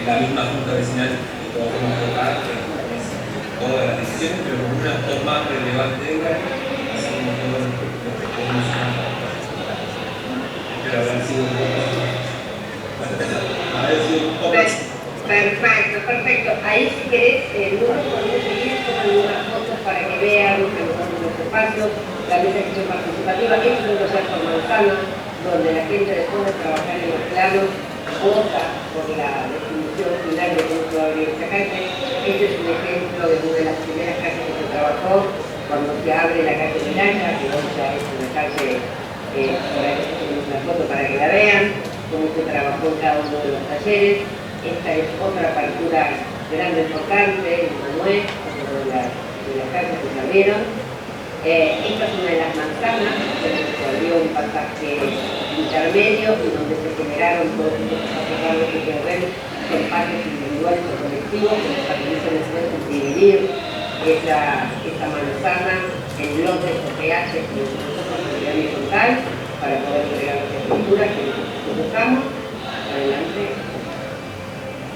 La misma junta vecinal que todos vamos a votar todas las decisiones, pero con un actor más relevante del barrio, así como todo lo que podemos hacer. Espero haber sido un poco.
Perfecto. Ahí si querés, luego podemos seguir con algunas fotos para que vean que son los espacios, la mesa de gestión participativa. Esto es un proceso manzano, donde la gente después de trabajar en los planos vota por la definición final de cómo se va a abrir esta calle. Este es un ejemplo de una de las primeras calles que se trabajó cuando se abre la calle de Milaya, que hoy ya es una calle, por ahí tenemos una foto para que la vean, cómo se trabajó en cada uno de los talleres. Esta es otra apertura grande importante en Manuel, otra de las calles que se abrieron. Esta es una de las manzanas, abrió un pasaje intermedio y donde se generaron todos estos pasajes que se ven con parques individuales o colectivos que nos permiten dividir esa manzana en lotes o pH que nosotros podríamos contar para poder agregar las estructuras que buscamos. Adelante.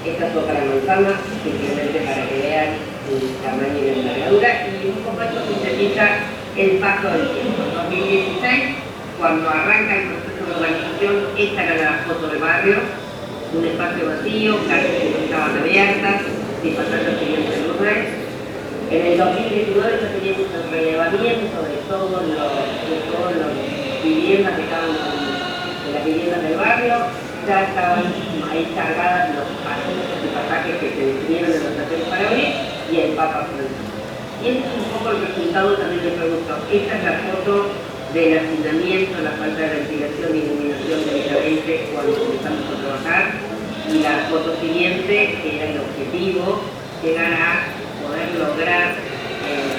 Esta es otra manzana, simplemente para que vean el tamaño y la envergadura, y un poco esto sintetiza el paso del tiempo. En 2016, cuando arranca el proceso de urbanización, esta era la foto del barrio, un espacio vacío, calles que no estaban abiertas, sin pasar los siguientes lugares. En el 2019 ya teníamos el relevamiento de todas las viviendas que estaban en las viviendas del barrio, ya estaban ahí cargadas los pasajes que se definieron en los estaciones para abrir y el Papa Francisco. Y este es un poco el resultado también del producto. Esta es la foto del hacinamiento, la falta de ventilación y iluminación de Villa 20 cuando comenzamos a trabajar, y la foto siguiente, que era el objetivo, llegar a poder lograr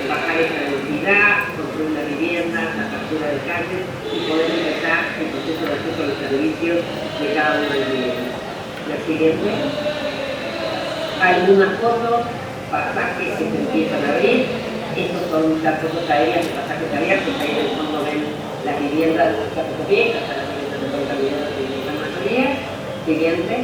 bajar esa densidad, construir una vivienda, la captura de calles y poder empezar el proceso de acceso a los servicios de cada una de las viviendas. La siguiente, algunas fotos, pasajes que se empiezan a abrir. Estos son las fotos aéreas de pasajes abiertos, ahí en el fondo ven las viviendas de los pasajes abiertos, hasta las viviendas de contaminadas de la mayoría. Siguiente.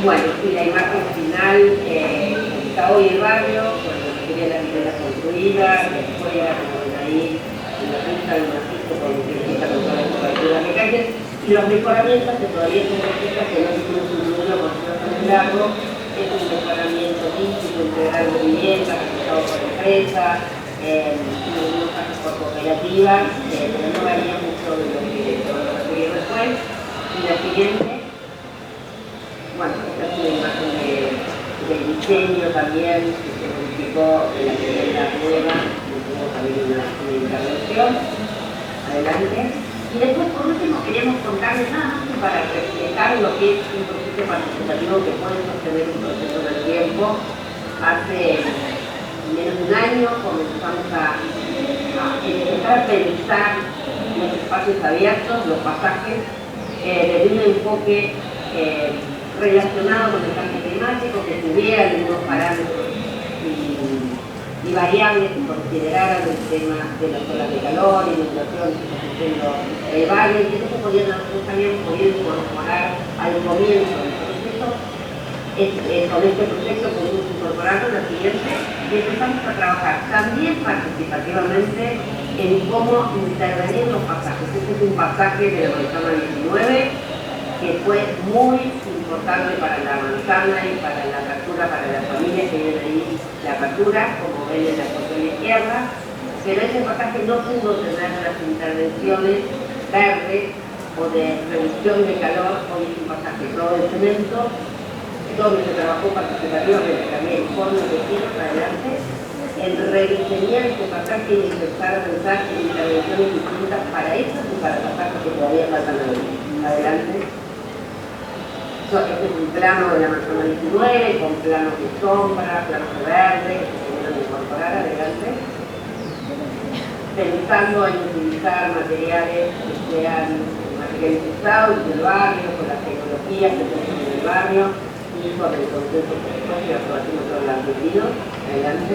Bueno, y la imagen final, está hoy el barrio, con la mayoría de las viviendas construidas, la escuela, como ven ahí, en la pista del macizo con cerquita con todas las coberturas de calles, y los mejoramientos que todavía son cositas que no hicimos un número por ser tan largo. Es un mejoramiento físico integral de vivienda, realizado por empresa, unos casos por cooperativas, pero no varía mucho de lo que recibí después. Y la siguiente, bueno, esta es una imagen del diseño también, que se modificó en la vivienda nueva, tuvimos también una intervención. Adelante. Y después, por último, queríamos contarles nada más que para reflejar lo que es un proceso participativo que puede sostener un proceso en el tiempo. Hace menos de un año comenzamos a empezar a pensar los espacios abiertos, los pasajes, desde un enfoque relacionado con el cambio climático, que tuviera algunos parámetros y variables que consideraran el tema de las olas de calor, inundación, el valle, y eso también podía incorporar al comienzo del proceso. Con este proyecto pudimos incorporarlo en la siguiente y empezamos a trabajar también participativamente en cómo intervenir los pasajes. Este es un pasaje de la manzana 19 que fue muy importante para la manzana y para la apertura, para las familias que viven ahí, la apertura, como ven en la foto de la izquierda, pero ese pasaje no pudo tener las intervenciones verdes o de reducción de calor. Hoy es un pasaje todo de cemento, donde se trabajó participativamente también con los vecinos adelante, en rediseñar este pasaje y empezar a pensar en intervenciones distintas para estos y para pasajes que todavía faltan a venir. Adelante. Este es un plano de la manzana 19, con planos de sombra, planos de verde, que se pudieron incorporar. Adelante. Pensando en utilizar materiales que sean materiales usados del barrio, con las tecnologías que tenemos en el barrio, y con el consenso y la aprobación de todos los entendidos. Adelante.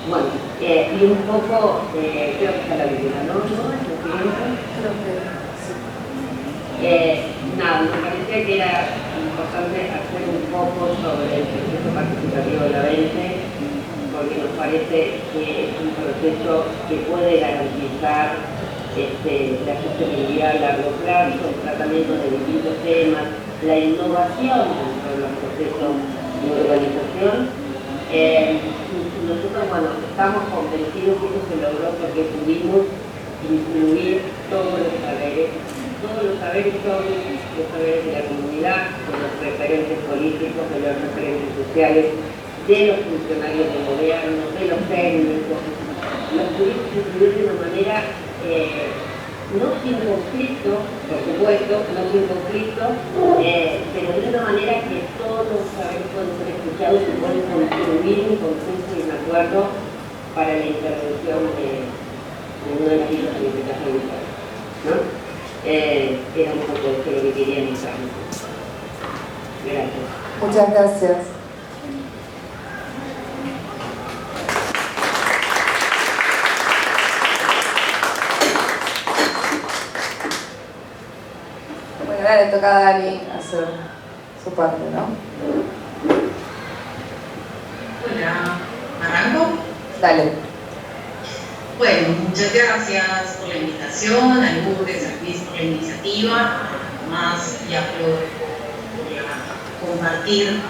Bueno, y un poco, creo que está la vivienda, ¿no? Nada, me parecía que era importante hacer un poco sobre el proceso participativo de la 20, porque nos parece que es un proceso que puede garantizar la sostenibilidad a largo plazo, el tratamiento de distintos temas, la innovación dentro de los procesos de urbanización. Nosotros, bueno, estamos convencidos que eso se logró porque pudimos incluir todos los saberes de la comunidad, de los referentes políticos, de los referentes sociales, de los funcionarios de gobierno, de los técnicos. Los pudimos incluir de una manera no sin conflicto, por supuesto, no sin conflicto, pero de una manera que todos los saberes pueden ser escuchados y pueden construir un consenso y un acuerdo para la intervención de en una de las islas en este caso de Uruguay, ¿no? Era un poco esto lo que quería mostrar. Gracias.
Muchas gracias. Bueno, ahora le toca a Dani hacer su parte, ¿no?
Hola, ¿arranco?
Dale.
Bueno, muchas gracias por la invitación, a Lourdes, a Luis por la iniciativa, a Tomás y a Flor por compartir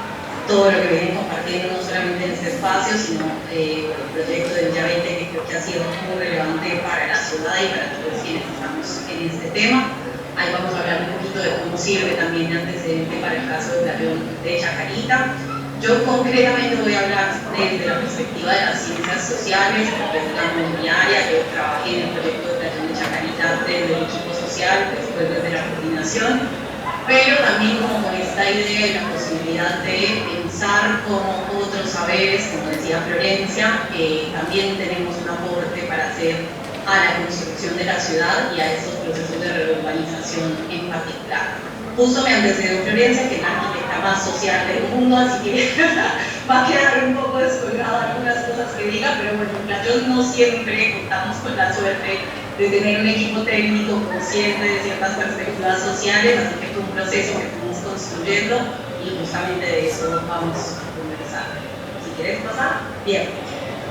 todo lo que vienen compartiendo, no solamente en este espacio, sino el proyecto del Villa 20, que creo que ha sido muy relevante para la ciudad y para todos quienes estamos en este tema. Ahí vamos a hablar un poquito de cómo sirve también de antecedente para el caso del Playón de Chacarita. Yo concretamente voy a hablar desde la perspectiva de las ciencias sociales, porque es una mobiliaria. Yo trabajé en el proyecto de Playón de Chacarita desde el equipo social, después desde la coordinación, pero también como con esta idea y la posibilidad de pensar como otros saberes, como decía Florencia, también tenemos un aporte para hacer a la construcción de la ciudad y a estos procesos de reurbanización en particular. Justo me antecedió Florencia, que es la arquitecta más social del mundo, así que va a quedar un poco descolgada algunas cosas que diga, pero bueno, en Playón no siempre contamos con la suerte de tener un equipo técnico consciente de ciertas perspectivas sociales, así que fue un proceso que fuimos construyendo y justamente de eso vamos a conversar. Si quieres pasar, bien.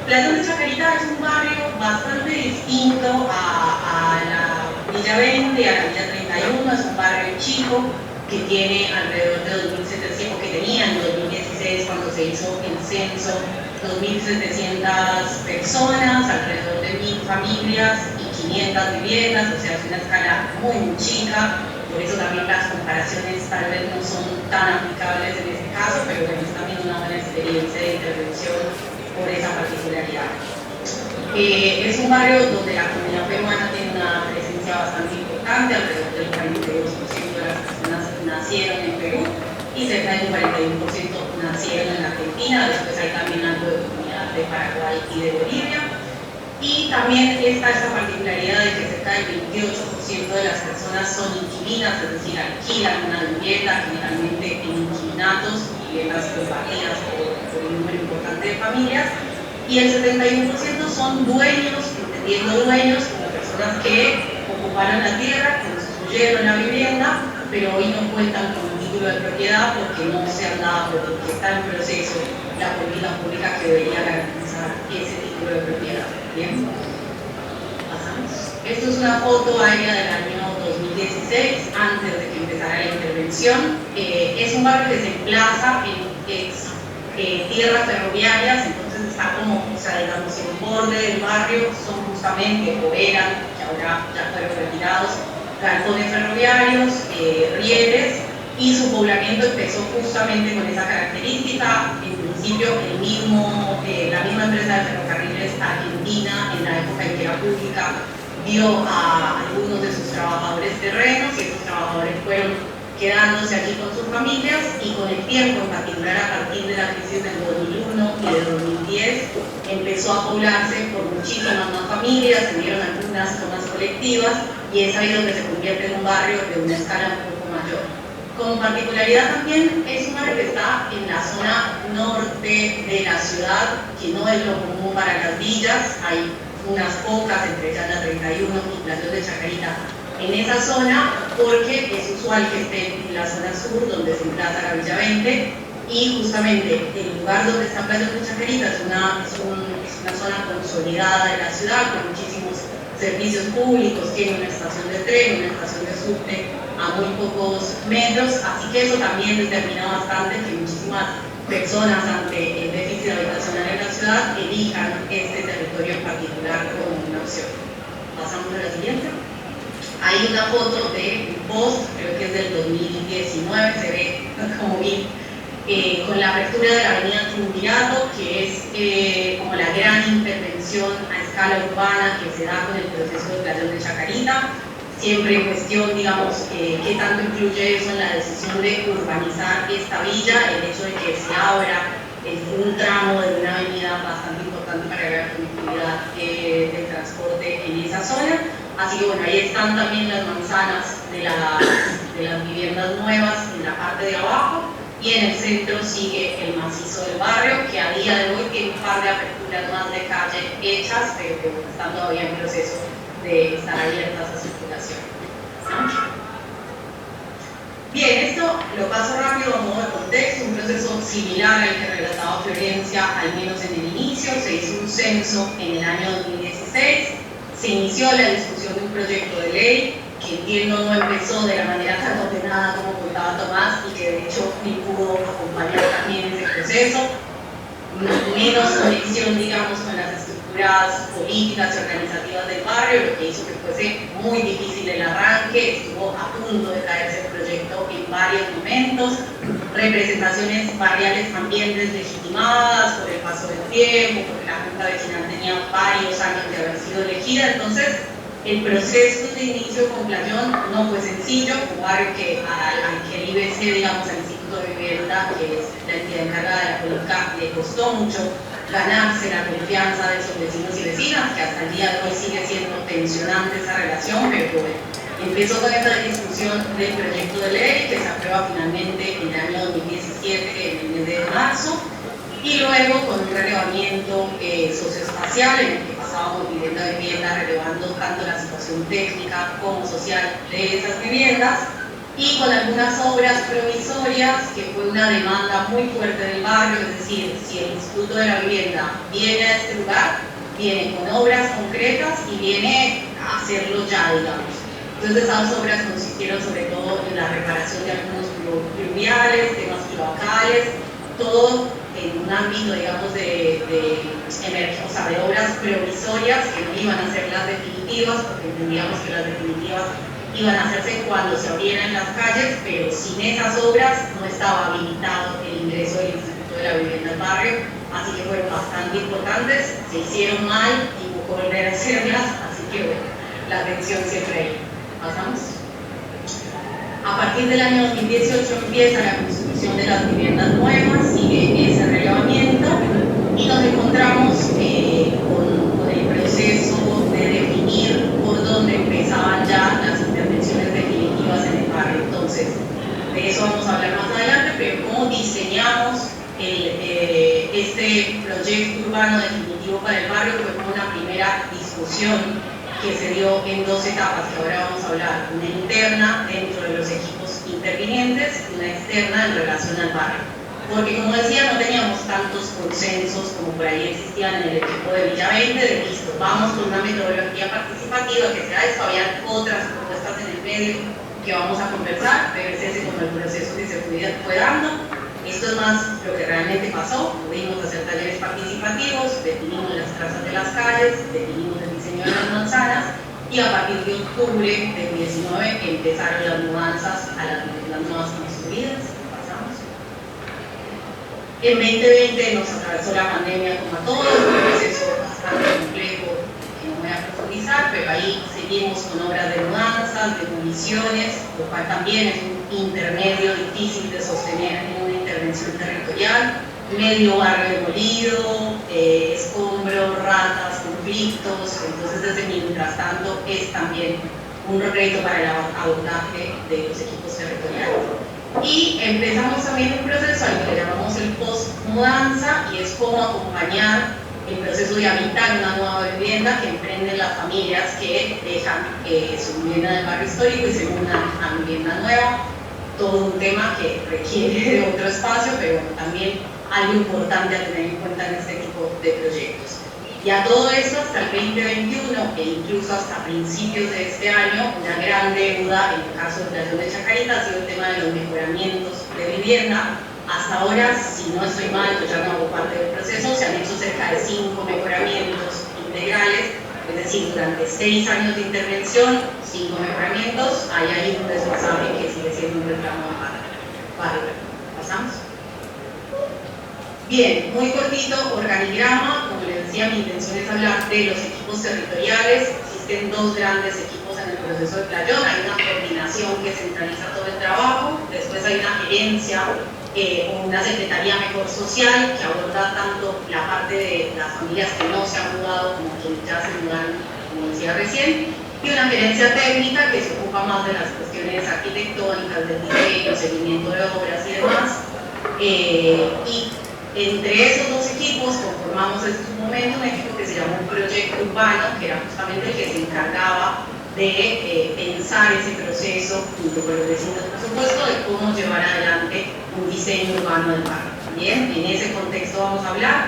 Playón de Chacarita es un barrio bastante distinto a la Villa 20, a la Villa 31, es un barrio chico que tiene alrededor de 2.700, que tenía en 2016 cuando se hizo el censo, 2.700 personas, alrededor de 1.000 familias y 500 viviendas, o sea, es una escala muy chica, por eso también las comparaciones tal vez no son tan aplicables en este caso, pero bueno, es también una buena experiencia de intervención por esa particularidad. Es un barrio donde la comunidad peruana tiene una presencia bastante importante, alrededor del 42% de las personas nacieron en Perú y cerca del 41% nacieron en Argentina, después hay también algo de comunidad de Paraguay y de Bolivia. Y también está esta particularidad de que cerca del 28% de las personas son inquilinas, es decir, alquilan una vivienda, generalmente en inquilinatos, viviendas compartidas por un número importante de familias, y el 71% son dueños, entendiendo dueños como personas que ocuparon la tierra, construyeron la vivienda, pero hoy no cuentan con un título de propiedad porque no se han dado, porque está en proceso la política pública que debería garantizar ese título de propiedad. Bien, pasamos. Esto es una foto aérea del año 2016, antes de que empezara la intervención. Es un barrio que se emplaza en tierras ferroviarias, entonces está como, o sea, digamos, el borde del barrio son justamente, o eran, que ahora ya fueron retirados, galpones ferroviarios, rieles, y su poblamiento empezó justamente con esa característica. En principio, la misma empresa de ferrocarriles Argentina, en la época en que era pública, dio a algunos de sus trabajadores terrenos, y esos trabajadores fueron quedándose aquí con sus familias, y con el tiempo, en particular a partir de la crisis del 2001 y del 2010, empezó a poblarse por muchísimas más familias, se dieron algunas zonas colectivas, y es ahí donde se convierte en un barrio de una escala un poco mayor. Con particularidad también es un barrio que está en la zona norte de la ciudad, que no es lo común para las villas, hay unas pocas, entre ellas la 31 y Playón de Chacarita, en esa zona, porque es usual que esté en la zona sur, donde se emplaza la Villa 20, y justamente el lugar donde está Playón de Chacarita es una zona consolidada de la ciudad, con muchísimos servicios públicos, tiene una estación de tren, una estación de subte a muy pocos metros, así que eso también determina bastante que muchísimas personas ante el déficit habitacional en la ciudad elijan este territorio en particular como una opción. Pasamos a la siguiente. Hay una foto de un post, creo que es del 2019, se ve como bien, con la apertura de la avenida Triunvirato, que es como la gran intervención a escala urbana que se da con el proceso de Playón de Chacarita. Siempre en cuestión, digamos, qué tanto influye eso en la decisión de urbanizar esta villa, el hecho de que se abra un tramo de una avenida bastante importante para la conectividad del transporte en esa Así que bueno, ahí están también las manzanas de las viviendas nuevas en la parte de abajo, y en el centro sigue el macizo del barrio, que a día de hoy tiene un par de aperturas más de calle hechas, pero que están todavía en proceso de estar abiertas a circulación. Bien, esto lo paso rápido a modo de contexto, un proceso similar al que relataba Florencia, al menos en el inicio. Se hizo un censo en el año 2016, se inició la discusión de un proyecto de ley que entiendo no empezó de la manera tan ordenada como contaba Tomás, y que de hecho ni pudo acompañar también ese proceso, menos conexión, digamos, con las estructuras políticas y organizativas del barrio, lo que hizo que fuese muy difícil el arranque. Estuvo a punto de caerse el proyecto en varios momentos, representaciones barriales también deslegitimadas por el paso del tiempo, porque la Junta Vecinal tenía varios años de haber sido elegida. Entonces el proceso de inicio con Playón no fue sencillo, un barrio al que el IBC, digamos, al Instituto de Vivienda, que es la entidad encargada de la política, le costó mucho ganarse la confianza de sus vecinos y vecinas, que hasta el día de hoy sigue siendo tensionante esa relación, pero bueno, empezó con esta discusión del proyecto de ley que se aprueba finalmente en el año 2017, en el mes de marzo, y luego con un relevamiento socioespacial en el que pasábamos vivienda a vivienda, relevando tanto la situación técnica como social de esas viviendas, y con algunas obras provisorias, que fue una demanda muy fuerte del barrio. Es decir, si el Instituto de la Vivienda viene a este lugar, viene con obras concretas y viene a hacerlo ya, digamos. Entonces esas obras consistieron sobre todo en la reparación de algunos pluviales, temas cloacales, todo en un ámbito, digamos, de obras provisorias que no iban a ser las definitivas, porque entendíamos que las definitivas iban a hacerse cuando se abrieran las calles, pero sin esas obras no estaba habilitado el ingreso del Instituto de la Vivienda al barrio, así que fueron bastante importantes, se hicieron mal y hubo que volver a hacerlas, así que bueno, la atención siempre ahí. ¿Pasamos? A partir del año 2018 empieza la construcción de las viviendas nuevas, sigue ese relevamiento, y nos encontramos con el proceso de definir por dónde empezaban ya las intervenciones definitivas en el barrio. Entonces, de eso vamos a hablar más adelante, pero cómo diseñamos este proyecto urbano definitivo para el barrio fue como una primera discusión que se dio en dos etapas, que ahora vamos a hablar: una interna dentro de los equipos intervinientes y una externa en relación al barrio. Porque, como decía, no teníamos tantos consensos como por ahí existían en el equipo de Villa 20, de listo, vamos con una metodología participativa que sea esto. Había otras propuestas en el medio que vamos a conversar, pero es ese como el proceso que se fue dando. Esto es más lo que realmente pasó. Pudimos hacer talleres participativos, definimos las trazas de las calles, definimos el diseño de las manzanas, y a partir de octubre del 19 empezaron las mudanzas a las nuevas construidas. En 2020 nos atravesó la pandemia como a todos, un proceso bastante complejo que no voy a profundizar, pero ahí seguimos con obras de mudanzas, de municiones, lo cual también es un intermedio difícil de sostener en una intervención territorial. Medio barrio demolido, escombros, ratas, conflictos. Entonces, desde mientras tanto, es también un reto para el abordaje de los equipos territoriales. Y empezamos también un proceso al que le llamamos el post-mudanza, y es cómo acompañar el proceso de habitar una nueva vivienda que emprenden las familias que dejan su vivienda del barrio histórico y se mudan a vivienda nueva. Todo un tema que requiere de otro espacio, pero bueno, también algo importante a tener en cuenta en este tipo de proyectos. Y a todo eso, hasta el 2021 e incluso hasta principios de este año, una gran deuda en el caso de Playón de Chacarita ha sido el tema de los mejoramientos de vivienda. Hasta ahora, si no estoy mal, yo ya no hago parte del proceso, se han hecho cerca de 5 mejoramientos integrales, es decir, durante 6 años de intervención, 5 mejoramientos. Ahí hay un desfasaje que sigue siendo un reclamo para. ¿Pasamos? Bien, muy cortito, organigrama. Como les decía, mi intención es hablar de los equipos territoriales. Existen 2 grandes equipos en el proceso de Playón. Hay una coordinación que centraliza todo el trabajo, después hay una gerencia o una secretaría mejor social que aborda tanto la parte de las familias que no se han mudado como quienes ya se mudaron, como decía recién, y una gerencia técnica que se ocupa más de las cuestiones arquitectónicas, del diseño, seguimiento de obras y demás. Y entre esos dos equipos conformamos en su momento un equipo que se llamó un proyecto urbano, que era justamente el que se encargaba de pensar ese proceso junto con los vecinos, por supuesto, de cómo llevar adelante un diseño urbano del barrio. Bien, en ese contexto vamos a hablar.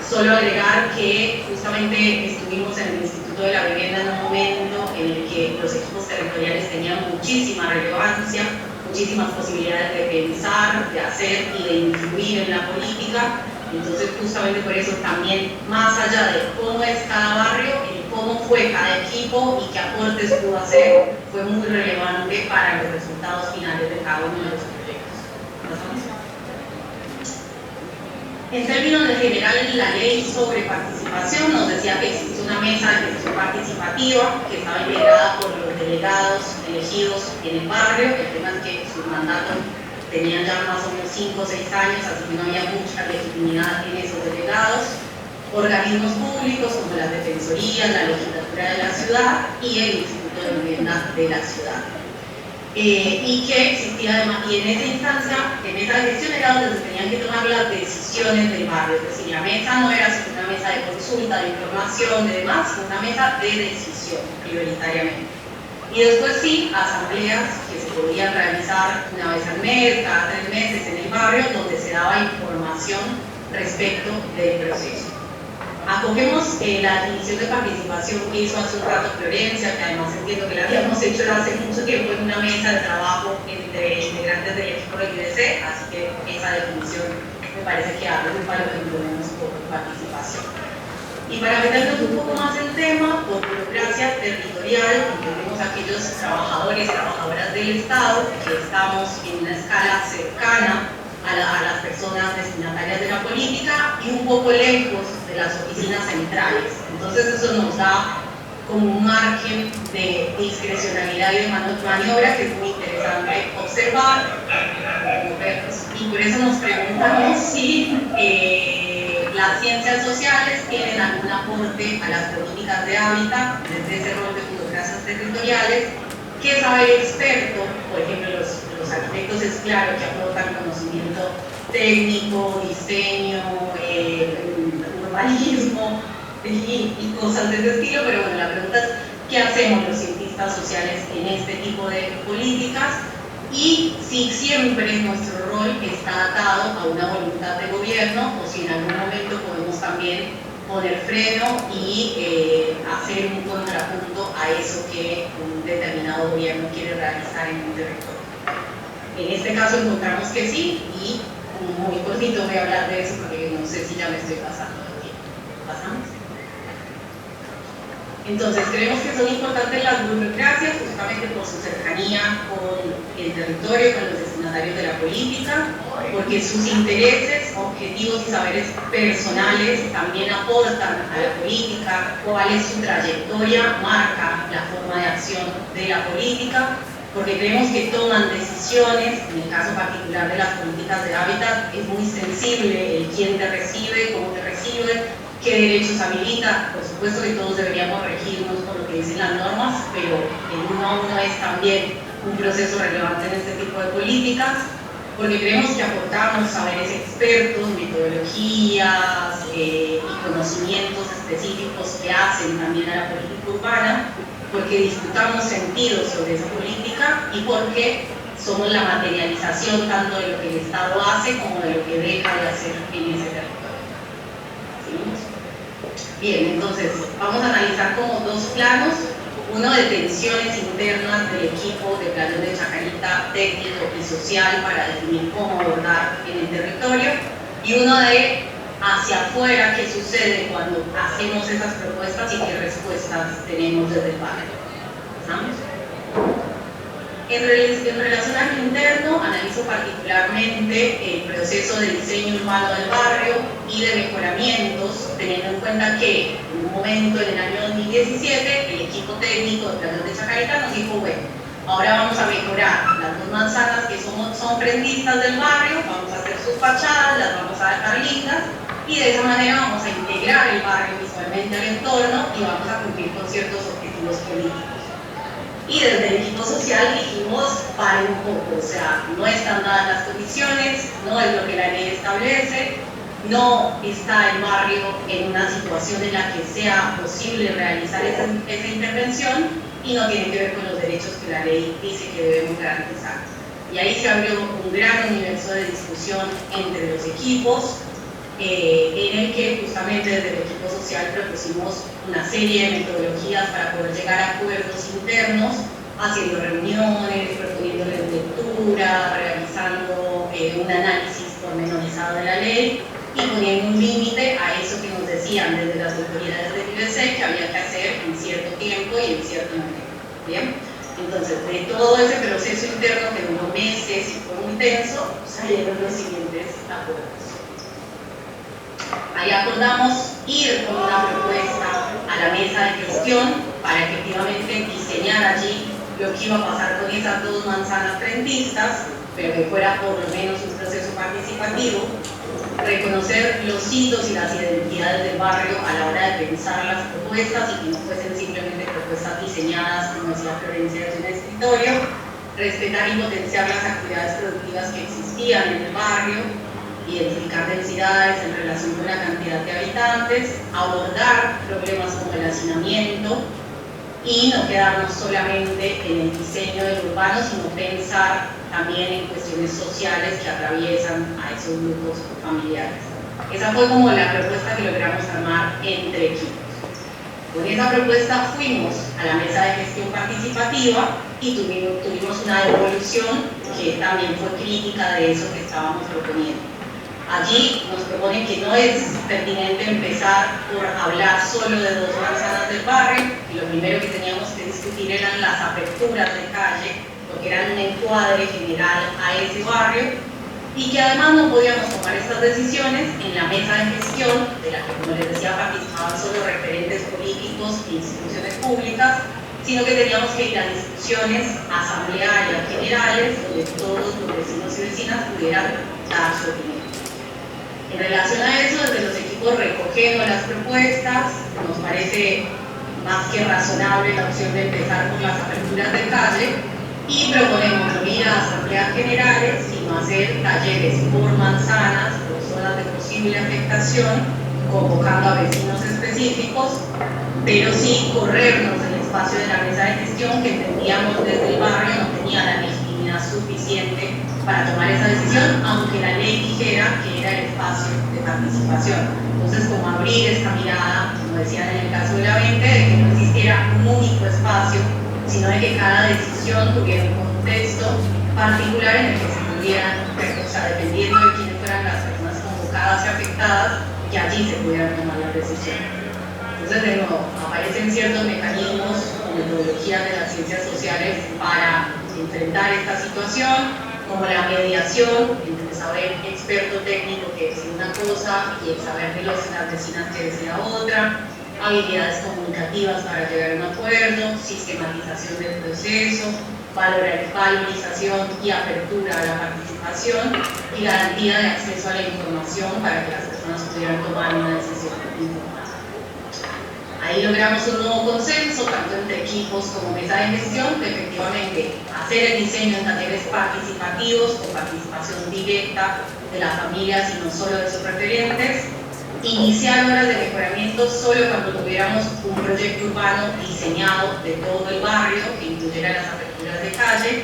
Solo agregar que justamente estuvimos en el Instituto de la Vivienda en un momento en el que los equipos territoriales tenían muchísima relevancia, muchísimas posibilidades de pensar, de hacer y de influir en la política. Entonces, justamente por eso también, más allá de cómo es cada barrio, el cómo fue cada equipo y qué aportes pudo hacer, fue muy relevante para los resultados finales de cada uno de los proyectos. ¿Pasamos? En términos de general, la ley sobre participación nos decía que existe una mesa de gestión participativa que estaba integrada por los delegados elegidos en el barrio. El tema es que sus mandatos tenían ya más o menos 5 o 6 años, así que no había mucha legitimidad en esos delegados. Organismos públicos como las defensorías, la legislatura de la ciudad y el Instituto de Vivienda de la ciudad. Y que existía además, y en esa instancia, en esa gestión era donde se tenían que tomar las decisiones del barrio, es decir, la mesa no era solo una mesa de consulta, de información, de demás, sino una mesa de decisión, prioritariamente. Y después sí, asambleas que se podían realizar una vez al mes, cada 3 meses en el barrio, donde se daba información respecto del proceso. Acogemos la definición de participación que hizo hace un rato Florencia, que además entiendo que la habíamos hecho hace mucho tiempo en una mesa de trabajo entre integrantes del equipo del IDC, así que esa definición me parece que agrupa lo que entendemos por participación. Y para meternos un poco más en tema, por burocracia territorial, entendemos aquellos trabajadores y trabajadoras del Estado que estamos en una escala cercana a las personas destinatarias de la política y un poco lejos de las oficinas centrales. Entonces eso nos da como un margen de discrecionalidad y de maniobra que es muy interesante observar. Y por eso nos preguntamos si las ciencias sociales tienen algún aporte a las políticas de hábitat desde ese rol de burocracias territoriales. ¿Qué sabe el experto? Por ejemplo, los arquitectos es claro que aportan conocimiento técnico, diseño, urbanismo y cosas de ese estilo, pero bueno, la pregunta es ¿qué hacemos los cientistas sociales en este tipo de políticas? Y si siempre nuestro rol está atado a una voluntad de gobierno o si en algún momento podemos también poner freno y hacer un contrapunto a eso que un determinado gobierno quiere realizar en un territorio. En este caso encontramos que sí, y muy cortito voy a hablar de eso porque no sé si ya me estoy pasando el tiempo. ¿Pasamos? Entonces, creemos que son importantes las burocracias justamente por su cercanía con el territorio, con los destinatarios de la política, porque sus intereses, objetivos y saberes personales también aportan a la política, cuál es su trayectoria, marca la forma de acción de la política, porque creemos que toman decisiones, en el caso particular de las políticas de hábitat, es muy sensible el quién te recibe, cómo te recibe, qué derechos habilita. Por supuesto que todos deberíamos regirnos por lo que dicen las normas, pero el 1 a 1 es también un proceso relevante en este tipo de políticas, porque creemos que aportamos saberes expertos, metodologías y conocimientos específicos que hacen también a la política urbana, porque disfrutamos sentido sobre esa política y porque somos la materialización tanto de lo que el Estado hace como de lo que deja de hacer en ese territorio. ¿Seguimos? Bien, entonces vamos a analizar como 2 planos, uno de tensiones internas del equipo de planos de Chacarita, técnico y social para definir cómo abordar en el territorio, y uno de hacia afuera, qué sucede cuando hacemos esas propuestas y qué respuestas tenemos desde el barrio. ¿Estamos? En relación al interno, analizo particularmente el proceso de diseño urbano del barrio y de mejoramientos, teniendo en cuenta que en un momento en el año 2017 el equipo técnico de planos de Chacarita nos dijo, bueno, ahora vamos a mejorar las 2 manzanas que son frendistas del barrio, vamos a hacer sus fachadas, las vamos a dejar lindas y de esa manera vamos a integrar el barrio visualmente al entorno y vamos a cumplir con ciertos objetivos políticos. Y desde el equipo social dijimos, paren un poco, o sea, no están dadas las condiciones, no es lo que la ley establece, no está el barrio en una situación en la que sea posible realizar esa intervención y no tiene que ver con los derechos que la ley dice que debemos garantizar. Y ahí se abrió un gran universo de discusión entre los equipos, en el que justamente desde el equipo social propusimos una serie de metodologías para poder llegar a acuerdos internos, haciendo reuniones, proponiéndoles lectura, realizando un análisis pormenorizado de la ley y poniendo un límite a eso que nos decían desde las autoridades del IBC que había que hacer en cierto tiempo y en cierto momento. ¿Bien? Entonces, de todo ese proceso interno que duró meses y fue muy tenso, salieron los siguientes acuerdos. Ahí acordamos ir con una propuesta a la mesa de gestión para efectivamente diseñar allí lo que iba a pasar con esas dos manzanas rentistas, pero que fuera por lo menos un proceso participativo, reconocer los hitos y las identidades del barrio a la hora de pensar las propuestas y que no fuesen simplemente propuestas diseñadas, como decía Florencia, desde un escritorio, respetar y potenciar las actividades productivas que existían en el barrio, identificar densidades en relación con la cantidad de habitantes, abordar problemas como el hacinamiento y no quedarnos solamente en el diseño del urbano, sino pensar también en cuestiones sociales que atraviesan a esos grupos familiares. Esa fue como la propuesta que logramos armar entre equipos. Con esa propuesta fuimos a la mesa de gestión participativa y tuvimos una devolución que también fue crítica de eso que estábamos proponiendo. Allí nos proponen que no es pertinente empezar por hablar solo de dos manzanas del barrio, y lo primero que teníamos que discutir eran las aperturas de calle, porque eran un encuadre general a ese barrio, y que además no podíamos tomar estas decisiones en la mesa de gestión, de la que, como les decía, participaban solo referentes políticos e instituciones públicas, sino que teníamos que ir a discusiones asamblearias generales, donde todos los vecinos y vecinas pudieran dar su opinión. En relación a eso, desde los equipos recogiendo las propuestas, nos parece más que razonable la opción de empezar por las aperturas de calle y proponemos no ir a asambleas generales, sino hacer talleres por manzanas, por zonas de posible afectación, convocando a vecinos específicos, pero sí corrernos el espacio de la mesa de gestión que entendíamos desde el barrio no tenía la legitimidad suficiente para tomar esa decisión, aunque la ley dijera que era el espacio de participación. Entonces, como abrir esta mirada, como decían en el caso de la 20, de que no existiera un único espacio, sino de que cada decisión tuviera un contexto particular en el que se pudieran, o sea, dependiendo de quiénes fueran las personas convocadas y afectadas, que allí se pudieran tomar las decisiones. Entonces, de nuevo, aparecen ciertos mecanismos o metodologías de las ciencias sociales para enfrentar esta situación, como la mediación entre el saber experto técnico que decía una cosa y el saber de las vecinas que decía otra, habilidades comunicativas para llegar a un acuerdo, sistematización del proceso, valorización y apertura a la participación y garantía de acceso a la información para que las personas pudieran tomar una decisión informada. Ahí logramos un nuevo consenso, tanto entre equipos como mesa de gestión, de efectivamente hacer el diseño en talleres participativos con participación directa de las familias y no solo de sus referentes, iniciar obras de mejoramiento solo cuando tuviéramos un proyecto urbano diseñado de todo el barrio que incluyera las aperturas de calle,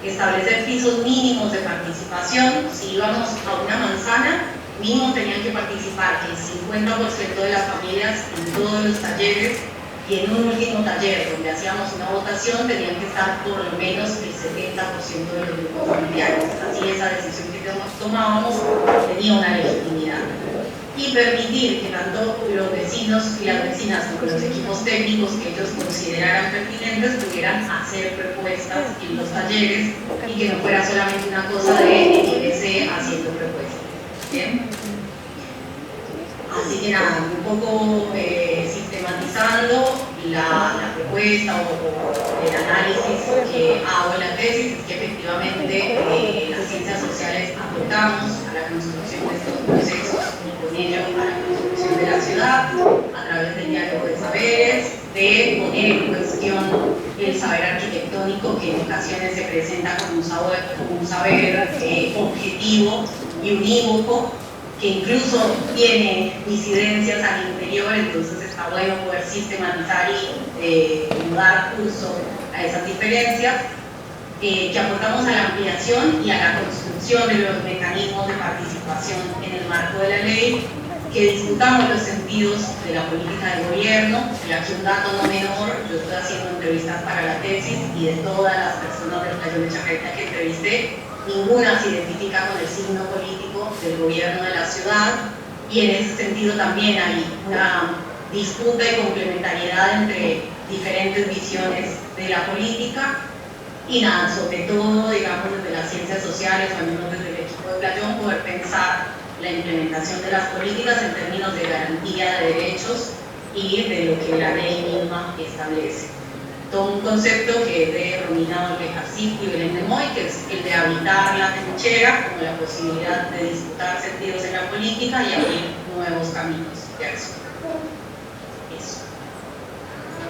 establecer pisos mínimos de participación. Si íbamos a una manzana, mínimo tenían que participar el 50% de las familias en todos los talleres, y en un último taller donde hacíamos una votación tenían que estar por lo menos el 70% de los grupos familiares. Así esa decisión que tomábamos tenía una legitimidad. Y permitir que tanto los vecinos y las vecinas como los equipos técnicos que ellos consideraran pertinentes pudieran hacer propuestas en los talleres y que no fuera solamente una cosa de IBC haciendo propuestas. Bien. Así que nada, un poco sistematizando la propuesta o el análisis que hago en la tesis, es que efectivamente las ciencias sociales aportamos a la construcción de estos procesos y con ello a la construcción de la ciudad a través del diálogo de saberes, de poner en cuestión el saber arquitectónico, que en ocasiones se presenta como un saber objetivo y unívoco, que incluso tiene disidencias al interior, entonces está bueno poder sistematizar y dar curso a esas diferencias, que aportamos a la ampliación y a la construcción de los mecanismos de participación en el marco de la ley, que discutamos los sentidos de la política de gobierno, y aquí un dato no menor, yo estoy haciendo entrevistas para la tesis y de todas las personas del Playón de Chacarita que entrevisté, ninguna se identifica con el signo político del gobierno de la ciudad, y en ese sentido también hay una disputa y complementariedad entre diferentes visiones de la política, y nada, sobre todo, digamos, desde las ciencias sociales, o al menos desde el equipo de Playón, poder pensar la implementación de las políticas en términos de garantía de derechos y de lo que la ley misma establece. Todo un concepto que denominado el ejercicio y el Moy, que es el de habitar la trinchera como la posibilidad de disputar sentidos en la política y abrir nuevos caminos de acción. Eso.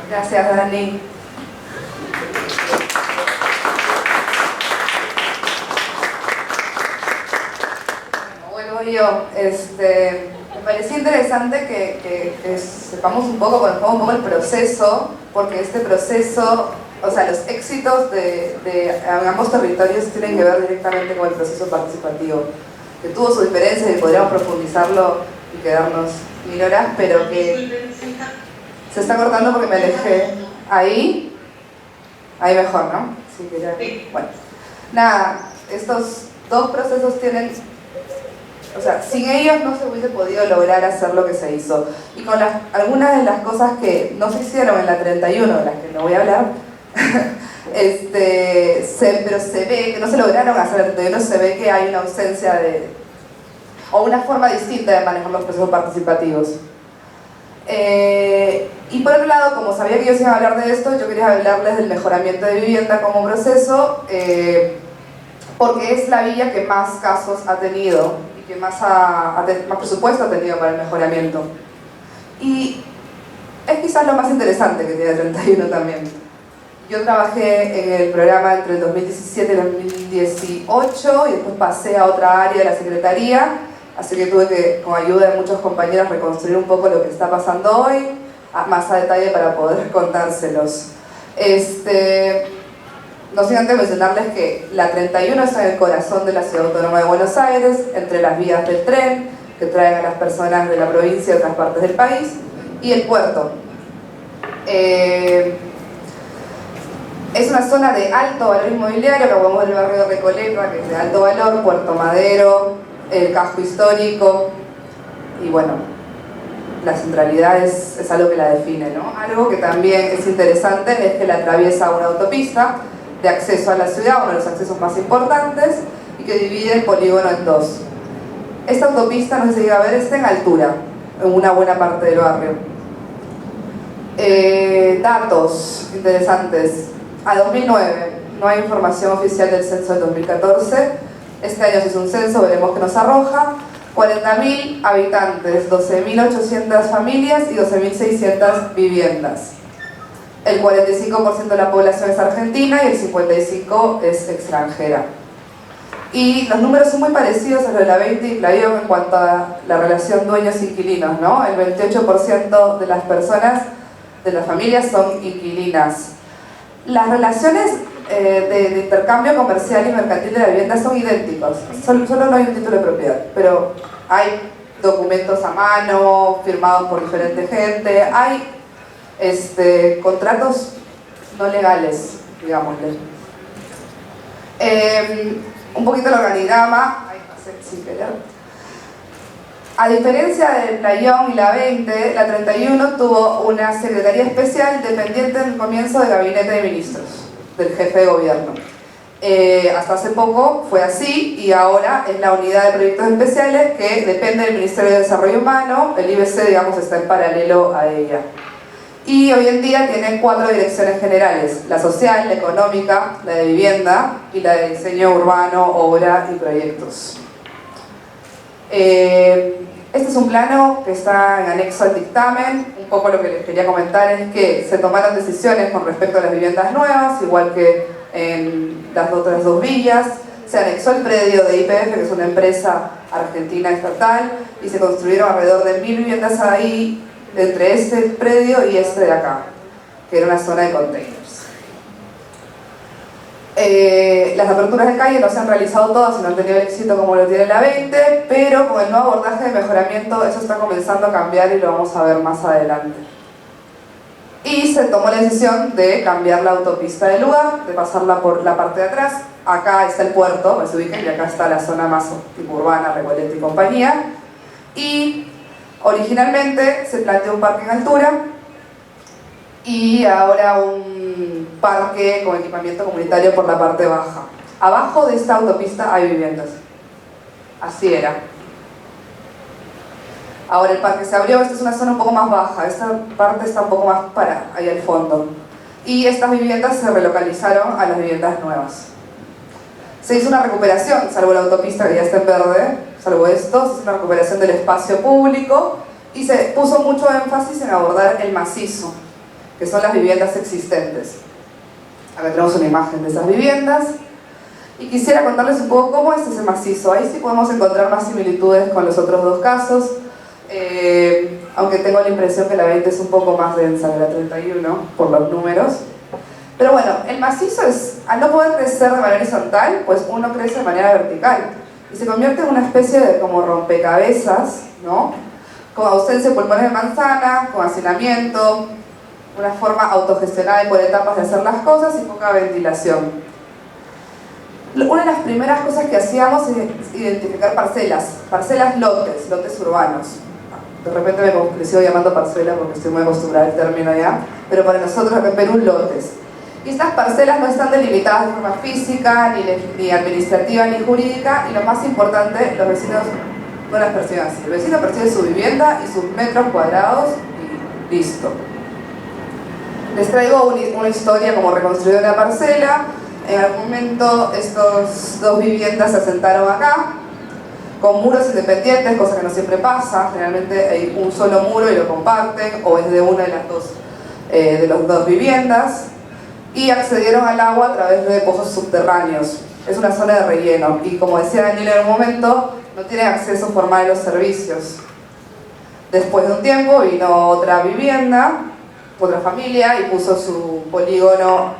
Gracias, Dani. Yo, me parecía interesante que sepamos un poco, conozcamos un poco el proceso, porque este proceso, o sea, los éxitos de ambos territorios tienen que ver directamente con el proceso participativo, que tuvo sus diferencias y podríamos profundizarlo y quedarnos 1000 horas, pero que se está cortando porque me alejé. Ahí mejor, ¿no? Sí, que ya. Bueno, nada, estos dos procesos tienen... O sea, sin ellos no se hubiese podido lograr hacer lo que se hizo. Y con algunas de las cosas que no se hicieron en la 31, de las que no voy a hablar, pero se ve que no se lograron hacer en la 31, se ve que hay una ausencia o una forma distinta de manejar los procesos participativos. Y por otro lado, como sabía que ellos iban a hablar de esto, yo quería hablarles del mejoramiento de vivienda como proceso, porque es la villa que más casos ha tenido, que más presupuesto ha tenido para el mejoramiento. Y es quizás lo más interesante que tiene el 31 también. Yo trabajé en el programa entre el 2017 y el 2018 y después pasé a otra área de la Secretaría, así que tuve que, con ayuda de muchos compañeros, reconstruir un poco lo que está pasando hoy, más a detalle para poder contárselos. No sin antes mencionarles que la 31 está en el corazón de la Ciudad Autónoma de Buenos Aires, entre las vías del tren que traen a las personas de la provincia y otras partes del país, y el puerto. Es una zona de alto valor inmobiliario, que podemos ver el barrio de Recoleta, que es de alto valor, Puerto Madero, el casco histórico, y bueno, la centralidad es algo que la define, ¿no? Algo que también es interesante es que la atraviesa una autopista de acceso a la ciudad, uno de los accesos más importantes, y que divide el polígono en dos. Esta autopista, no sé si llega a ver, está en altura, en una buena parte del barrio. Datos interesantes. A 2009, no hay información oficial del censo del 2014. Este año se hizo un censo, veremos qué nos arroja. 40.000 habitantes, 12.800 familias y 12.600 viviendas. El 45% de la población es argentina y el 55% es extranjera. Y los números son muy parecidos a los de la 20 y Playón en cuanto a la relación dueños-inquilinos, ¿no? El 28% de las personas, de las familias, son inquilinas. Las relaciones de intercambio comercial y mercantil de la vivienda son idénticos, solo no hay un título de propiedad, pero hay documentos a mano, firmados por diferente gente, hay contratos no legales, digámosle. Un poquito el organigrama, a diferencia del Playón y la 20, la 31 tuvo una secretaría especial dependiente en el comienzo del gabinete de ministros, del jefe de gobierno. Hasta hace poco fue así y ahora es la unidad de proyectos especiales que depende del Ministerio de Desarrollo Humano. El IBC, digamos, está en paralelo a ella. Y hoy en día tiene 4 direcciones generales: la social, la económica, la de vivienda y la de diseño urbano, obra y proyectos. Este es un plano que está en anexo al dictamen, un poco lo que les quería comentar es que se tomaron decisiones con respecto a las viviendas nuevas, igual que en las otras dos villas. Se anexó el predio de YPF, que es una empresa argentina estatal, y se construyeron alrededor de 1000 viviendas ahí, entre este predio y este de acá, que era una zona de containers. Las aperturas de calle no se han realizado todas y no han tenido el éxito como lo tiene la 20, pero con el nuevo abordaje de mejoramiento eso está comenzando a cambiar y lo vamos a ver más adelante. Y se tomó la decisión de cambiar la autopista de lugar, de pasarla por la parte de atrás. Acá está el puerto, para que se ubiquen, y acá está la zona más tipo urbana, Recoleta y compañía. Y originalmente se planteó un parque en altura y ahora un parque con equipamiento comunitario por la parte baja. Abajo de esta autopista hay viviendas. Así era. Ahora el parque se abrió, esta es una zona un poco más baja, esta parte está un poco más para ahí al fondo. Y estas viviendas se relocalizaron a las viviendas nuevas. Se hizo una recuperación, salvo la autopista que ya está en verde, salvo esto, se hizo una recuperación del espacio público y se puso mucho énfasis en abordar el macizo, que son las viviendas existentes. Acá tenemos una imagen de esas viviendas. Y quisiera contarles un poco cómo es ese macizo. Ahí sí podemos encontrar más similitudes con los otros dos casos. Aunque tengo la impresión que la 20 es un poco más densa que la 31 por los números. Pero bueno, el macizo es, al no poder crecer de manera horizontal, pues uno crece de manera vertical y se convierte en una especie de como rompecabezas, ¿no? Con ausencia de pulmones de manzana, con hacinamiento, una forma autogestionada y por etapas de hacer las cosas y poca ventilación. Una de las primeras cosas que hacíamos es identificar parcelas lotes urbanos. De repente me sigo llamando parcela porque estoy muy acostumbrada al término ya, pero para nosotros acá en Perú, lotes. Y estas parcelas no están delimitadas de forma física, ni administrativa, ni jurídica, y lo más importante, los vecinos no las perciben así. El vecino percibe su vivienda y sus metros cuadrados y listo. Les traigo una historia como reconstruir una parcela. En algún momento estas dos viviendas se asentaron acá, con muros independientes, cosa que no siempre pasa. Generalmente hay un solo muro y lo comparten, o es de una de las dos viviendas, y accedieron al agua a través de pozos subterráneos. Es una zona de relleno, y como decía Daniel en un momento, no tienen acceso formal a los servicios. Después de un tiempo vino otra vivienda, otra familia, y puso su polígono,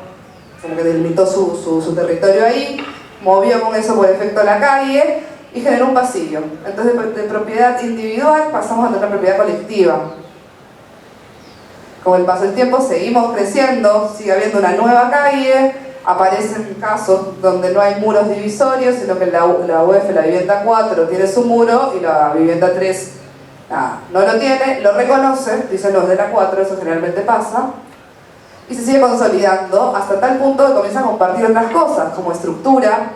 como que delimitó su territorio ahí, movió con eso por efecto la calle y generó un pasillo. Entonces de propiedad individual pasamos a tener propiedad colectiva. Con el paso del tiempo seguimos creciendo, sigue habiendo una nueva calle, aparecen casos donde no hay muros divisorios, sino que la UF, la vivienda 4, tiene su muro y la vivienda 3 no lo tiene, lo reconoce, dicen los de la 4, eso generalmente pasa, y se sigue consolidando hasta tal punto que comienza a compartir otras cosas, como estructura.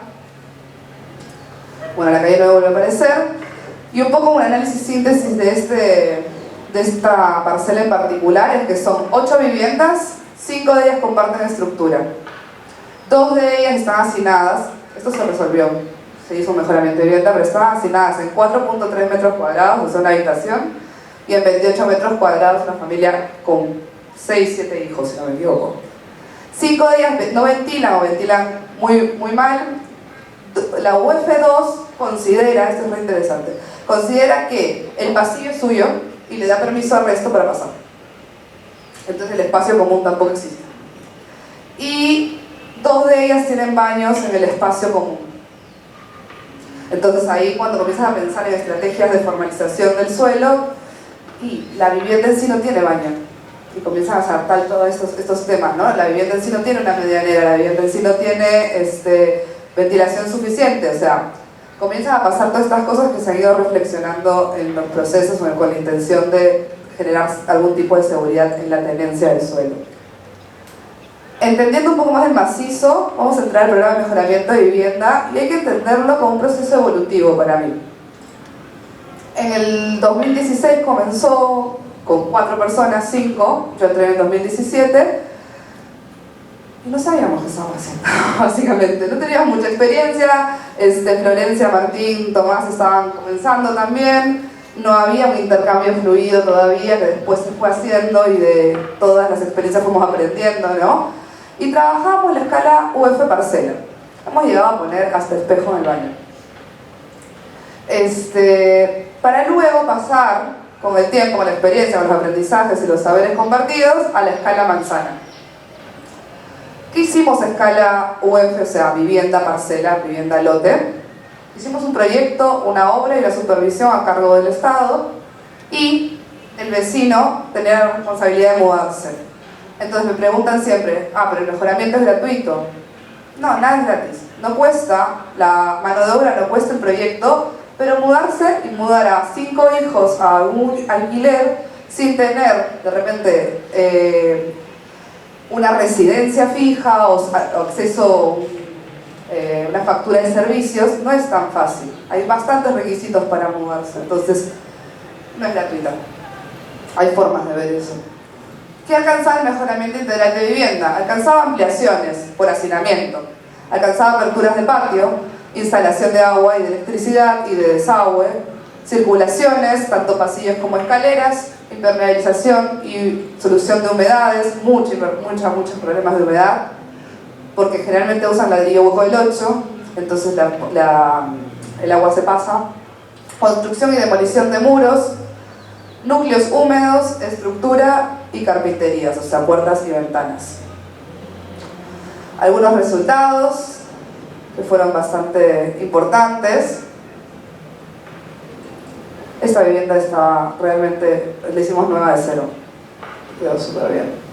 Bueno, la calle no vuelve a aparecer, y un poco un análisis síntesis de esta parcela en particular es que son 8 viviendas, 5 de ellas comparten estructura. 2 de ellas están hacinadas, esto se resolvió, se hizo un mejoramiento de vivienda, pero estaban hacinadas en 4.3 metros cuadrados, o sea, una habitación, y en 28 metros cuadrados una familia con 6, 7 hijos, si no me equivoco. 5 de ellas no ventilan o ventilan muy mal. La UF2 considera, esto es muy interesante, considera que el pasillo es suyo y le da permiso al resto para pasar. Entonces el espacio común tampoco existe. Y 2 de ellas tienen baños en el espacio común. Entonces ahí cuando comienzas a pensar en estrategias de formalización del suelo, y la vivienda en sí no tiene baño, y comienzan a saltar todos estos temas, ¿no? La vivienda en sí no tiene una medianera, la vivienda en sí no tiene ventilación suficiente, o sea, comienzan a pasar todas estas cosas que se han ido reflexionando en los procesos con la intención de generar algún tipo de seguridad en la tenencia del suelo. Entendiendo un poco más el macizo, vamos a entrar al programa de mejoramiento de vivienda, y hay que entenderlo como un proceso evolutivo para mí. En el 2016 comenzó con 4 personas, 5, yo entré en el 2017, y no sabíamos qué estábamos haciendo, básicamente. No teníamos mucha experiencia, Florencia, Martín, Tomás estaban comenzando también, no había un intercambio fluido todavía, que después se fue haciendo y de todas las experiencias fuimos aprendiendo, ¿no? Y trabajamos la escala UF parcela. Hemos llegado a poner hasta espejo en el baño. Para luego pasar, con el tiempo, con la experiencia, con los aprendizajes y los saberes compartidos, a la escala manzana. ¿Qué hicimos a escala UF, o sea, vivienda parcela, vivienda lote? Hicimos un proyecto, una obra y la supervisión a cargo del Estado, y el vecino tenía la responsabilidad de mudarse. Entonces me preguntan siempre, pero el mejoramiento es gratuito. No, nada es gratis. No cuesta, la mano de obra no cuesta el proyecto, pero mudarse y mudar a 5 hijos a un alquiler sin tener de repente una residencia fija o acceso a una factura de servicios no es tan fácil. Hay bastantes requisitos para mudarse, entonces no es gratuita. Hay formas de ver eso. ¿Qué alcanzaba el mejoramiento integral de vivienda? Alcanzaba ampliaciones por hacinamiento, alcanzaba aperturas de patio, instalación de agua y de electricidad y de desagüe, circulaciones, tanto pasillos como escaleras, impermeabilización y solución de humedades, muchos problemas de humedad, porque generalmente usan ladrillo hueco del 8, entonces el agua se pasa. Construcción y demolición de muros, núcleos húmedos, estructura y carpinterías, o sea, puertas y ventanas. Algunos resultados que fueron bastante importantes. Esta vivienda está realmente, le hicimos nueva de cero, quedó súper bien.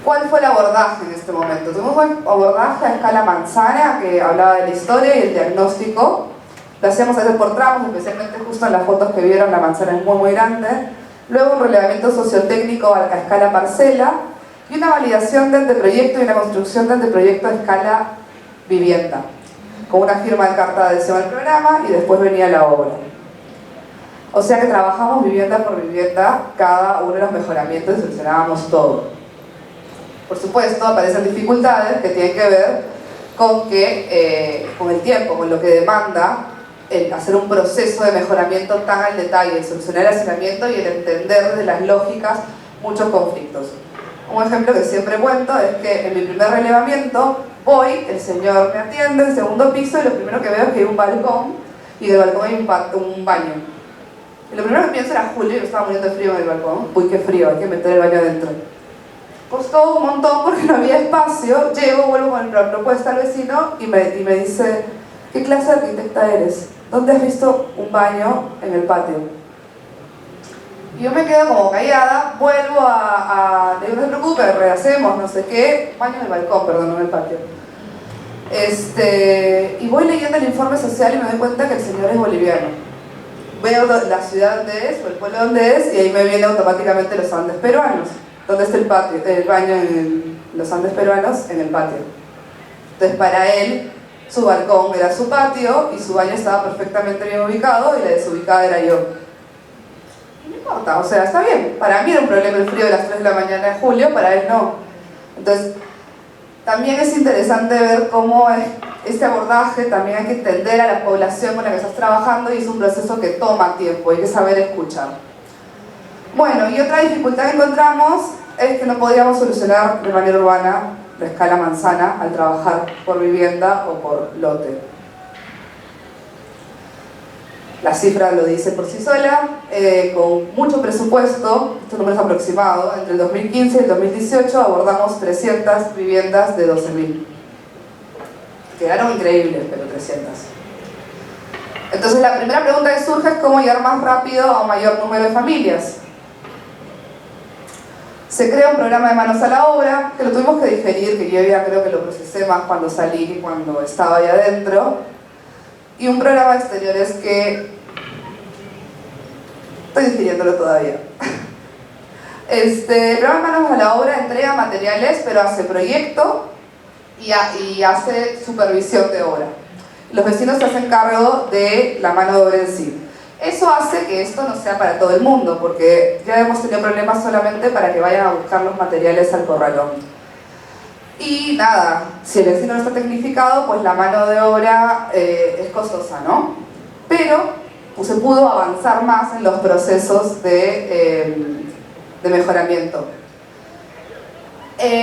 ¿Cuál fue el abordaje en este momento? Tuvimos un abordaje a escala manzana que hablaba de la historia y el diagnóstico. Lo hacíamos a veces por tramos, especialmente justo en las fotos que vieron, la manzana es muy muy grande. Luego un relevamiento sociotécnico a escala parcela y una validación de anteproyecto y una construcción de anteproyecto a escala vivienda, con una firma de carta de adhesión al programa y después venía la obra. O sea que trabajamos vivienda por vivienda cada uno de los mejoramientos y solucionábamos todo. Por supuesto, aparecen dificultades que tienen que ver con el tiempo, con lo que demanda el hacer un proceso de mejoramiento tan al detalle, el solucionar el hacinamiento y el entender desde las lógicas muchos conflictos. Un ejemplo que siempre cuento es que en mi primer relevamiento voy, el señor me atiende en el segundo piso y lo primero que veo es que hay un balcón y del balcón hay un baño. Y lo primero que pienso era Julio, yo estaba muriendo de frío en el balcón. Uy, qué frío, hay que meter el baño adentro. Costó un montón porque no había espacio. Llego, vuelvo con la propuesta al vecino y me dice: ¿qué clase de arquitecta eres? ¿Dónde has visto un baño en el patio? Y yo me quedo como callada, vuelvo le digo: no se preocupe, rehacemos, no sé qué. Baño en el balcón, perdón, no en el patio. Y voy leyendo el informe social y me doy cuenta que el señor es boliviano. Veo la ciudad donde es, o el pueblo donde es, y ahí me viene automáticamente los Andes peruanos. ¿Dónde está el patio? El baño en los Andes peruanos, en el patio. Entonces para él, su balcón era su patio y su baño estaba perfectamente bien ubicado y la desubicada era yo. No importa, o sea, está bien. Para mí era un problema el frío de las 3 de la mañana de julio, para él no. Entonces, también es interesante ver cómo este abordaje también hay que entender a la población con la que estás trabajando y es un proceso que toma tiempo, hay que saber escuchar. Bueno, y otra dificultad que encontramos es que no podíamos solucionar de manera urbana la escala manzana al trabajar por vivienda o por lote. La cifra lo dice por sí sola, con mucho presupuesto, estos números aproximados, entre el 2015 y el 2018 abordamos 300 viviendas de 12.000. Quedaron increíbles, pero 300. Entonces la primera pregunta que surge es cómo llegar más rápido a un mayor número de familias. Se crea un programa de manos a la obra, que lo tuvimos que digerir, que yo ya creo que lo procesé más cuando salí que cuando estaba ahí adentro. Y un programa de exteriores que estoy digiriéndolo todavía. El programa de manos a la obra entrega materiales, pero hace proyecto y hace supervisión de obra. Los vecinos se hacen cargo de la mano de obra en sí. Eso hace que esto no sea para todo el mundo, porque ya hemos tenido problemas solamente para que vayan a buscar los materiales al corralón. Y nada, si el vecino no está tecnificado, pues la mano de obra es costosa, ¿no? Pero se pudo avanzar más en los procesos de mejoramiento.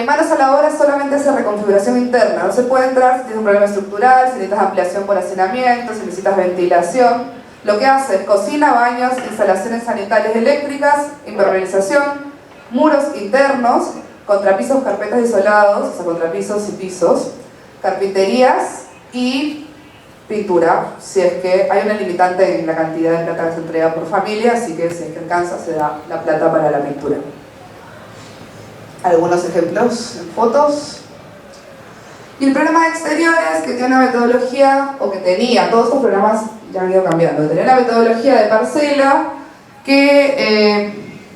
Manos a la obra solamente hace reconfiguración interna, no se puede entrar si tienes un problema estructural, si necesitas ampliación por hacinamiento, si necesitas ventilación. Lo que hace es cocina, baños, instalaciones sanitarias eléctricas, impermeabilización, muros internos, contrapisos, carpetas isolados, o sea, contrapisos y pisos, carpinterías y pintura, si es que hay una limitante en la cantidad de plata que se entrega por familia, así que si es que alcanza se da la plata para la pintura. Algunos ejemplos en fotos. Y el programa de exteriores, que tiene una metodología, o que tenía, todos estos programas ya han ido cambiando, tenía una metodología de parcela que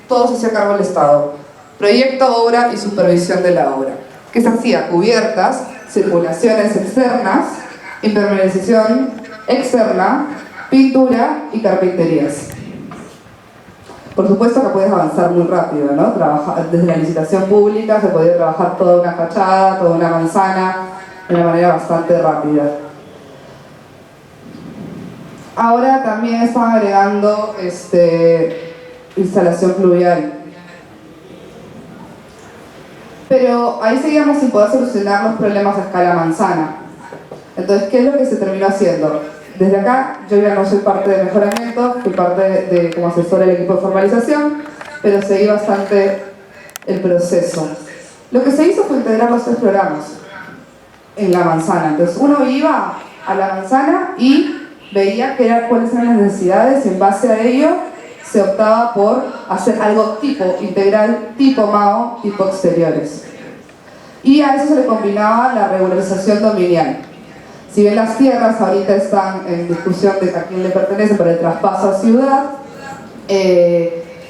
todo se hacía cargo del Estado. Proyecto, obra y supervisión de la obra. Que se hacía cubiertas, circulaciones externas, impermeabilización externa, pintura y carpinterías. Por supuesto que puedes avanzar muy rápido, ¿no? Desde la licitación pública se podía trabajar toda una fachada, toda una manzana, de una manera bastante rápida. Ahora también están agregando instalación pluvial. Pero ahí seguíamos sin poder solucionar los problemas a escala manzana. Entonces, ¿qué es lo que se terminó haciendo? Desde acá, yo ya no soy parte de mejoramiento, fui parte como asesora del equipo de formalización, pero seguí bastante el proceso. Lo que se hizo fue integrar los 3 programas en la manzana. Entonces, uno iba a la manzana y veía cuáles eran las necesidades y en base a ello se optaba por hacer algo tipo integral, tipo MAO, tipo exteriores. Y a eso se le combinaba la regularización dominial. Si bien las tierras ahorita están en discusión de a quién le pertenece para el traspaso a ciudad,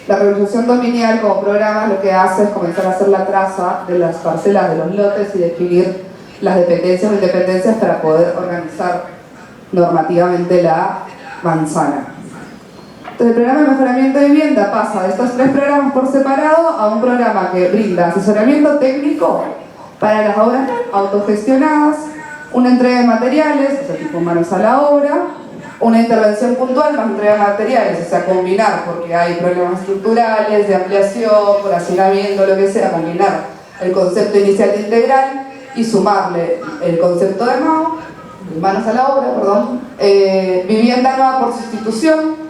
la regularización dominial como programa lo que hace es comenzar a hacer la traza de las parcelas de los lotes y definir las dependencias o independencias para poder organizar normativamente la manzana. Entonces, el programa de mejoramiento de vivienda pasa de estos 3 programas por separado a un programa que brinda asesoramiento técnico para las obras autogestionadas, una entrega de materiales, o sea, tipo manos a la obra, una intervención puntual más entrega de materiales, o sea, combinar, porque hay problemas estructurales, de ampliación, por hacinamiento, lo que sea, combinar el concepto inicial de integral y sumarle el concepto de MAO, manos a la obra, perdón, vivienda nueva por sustitución,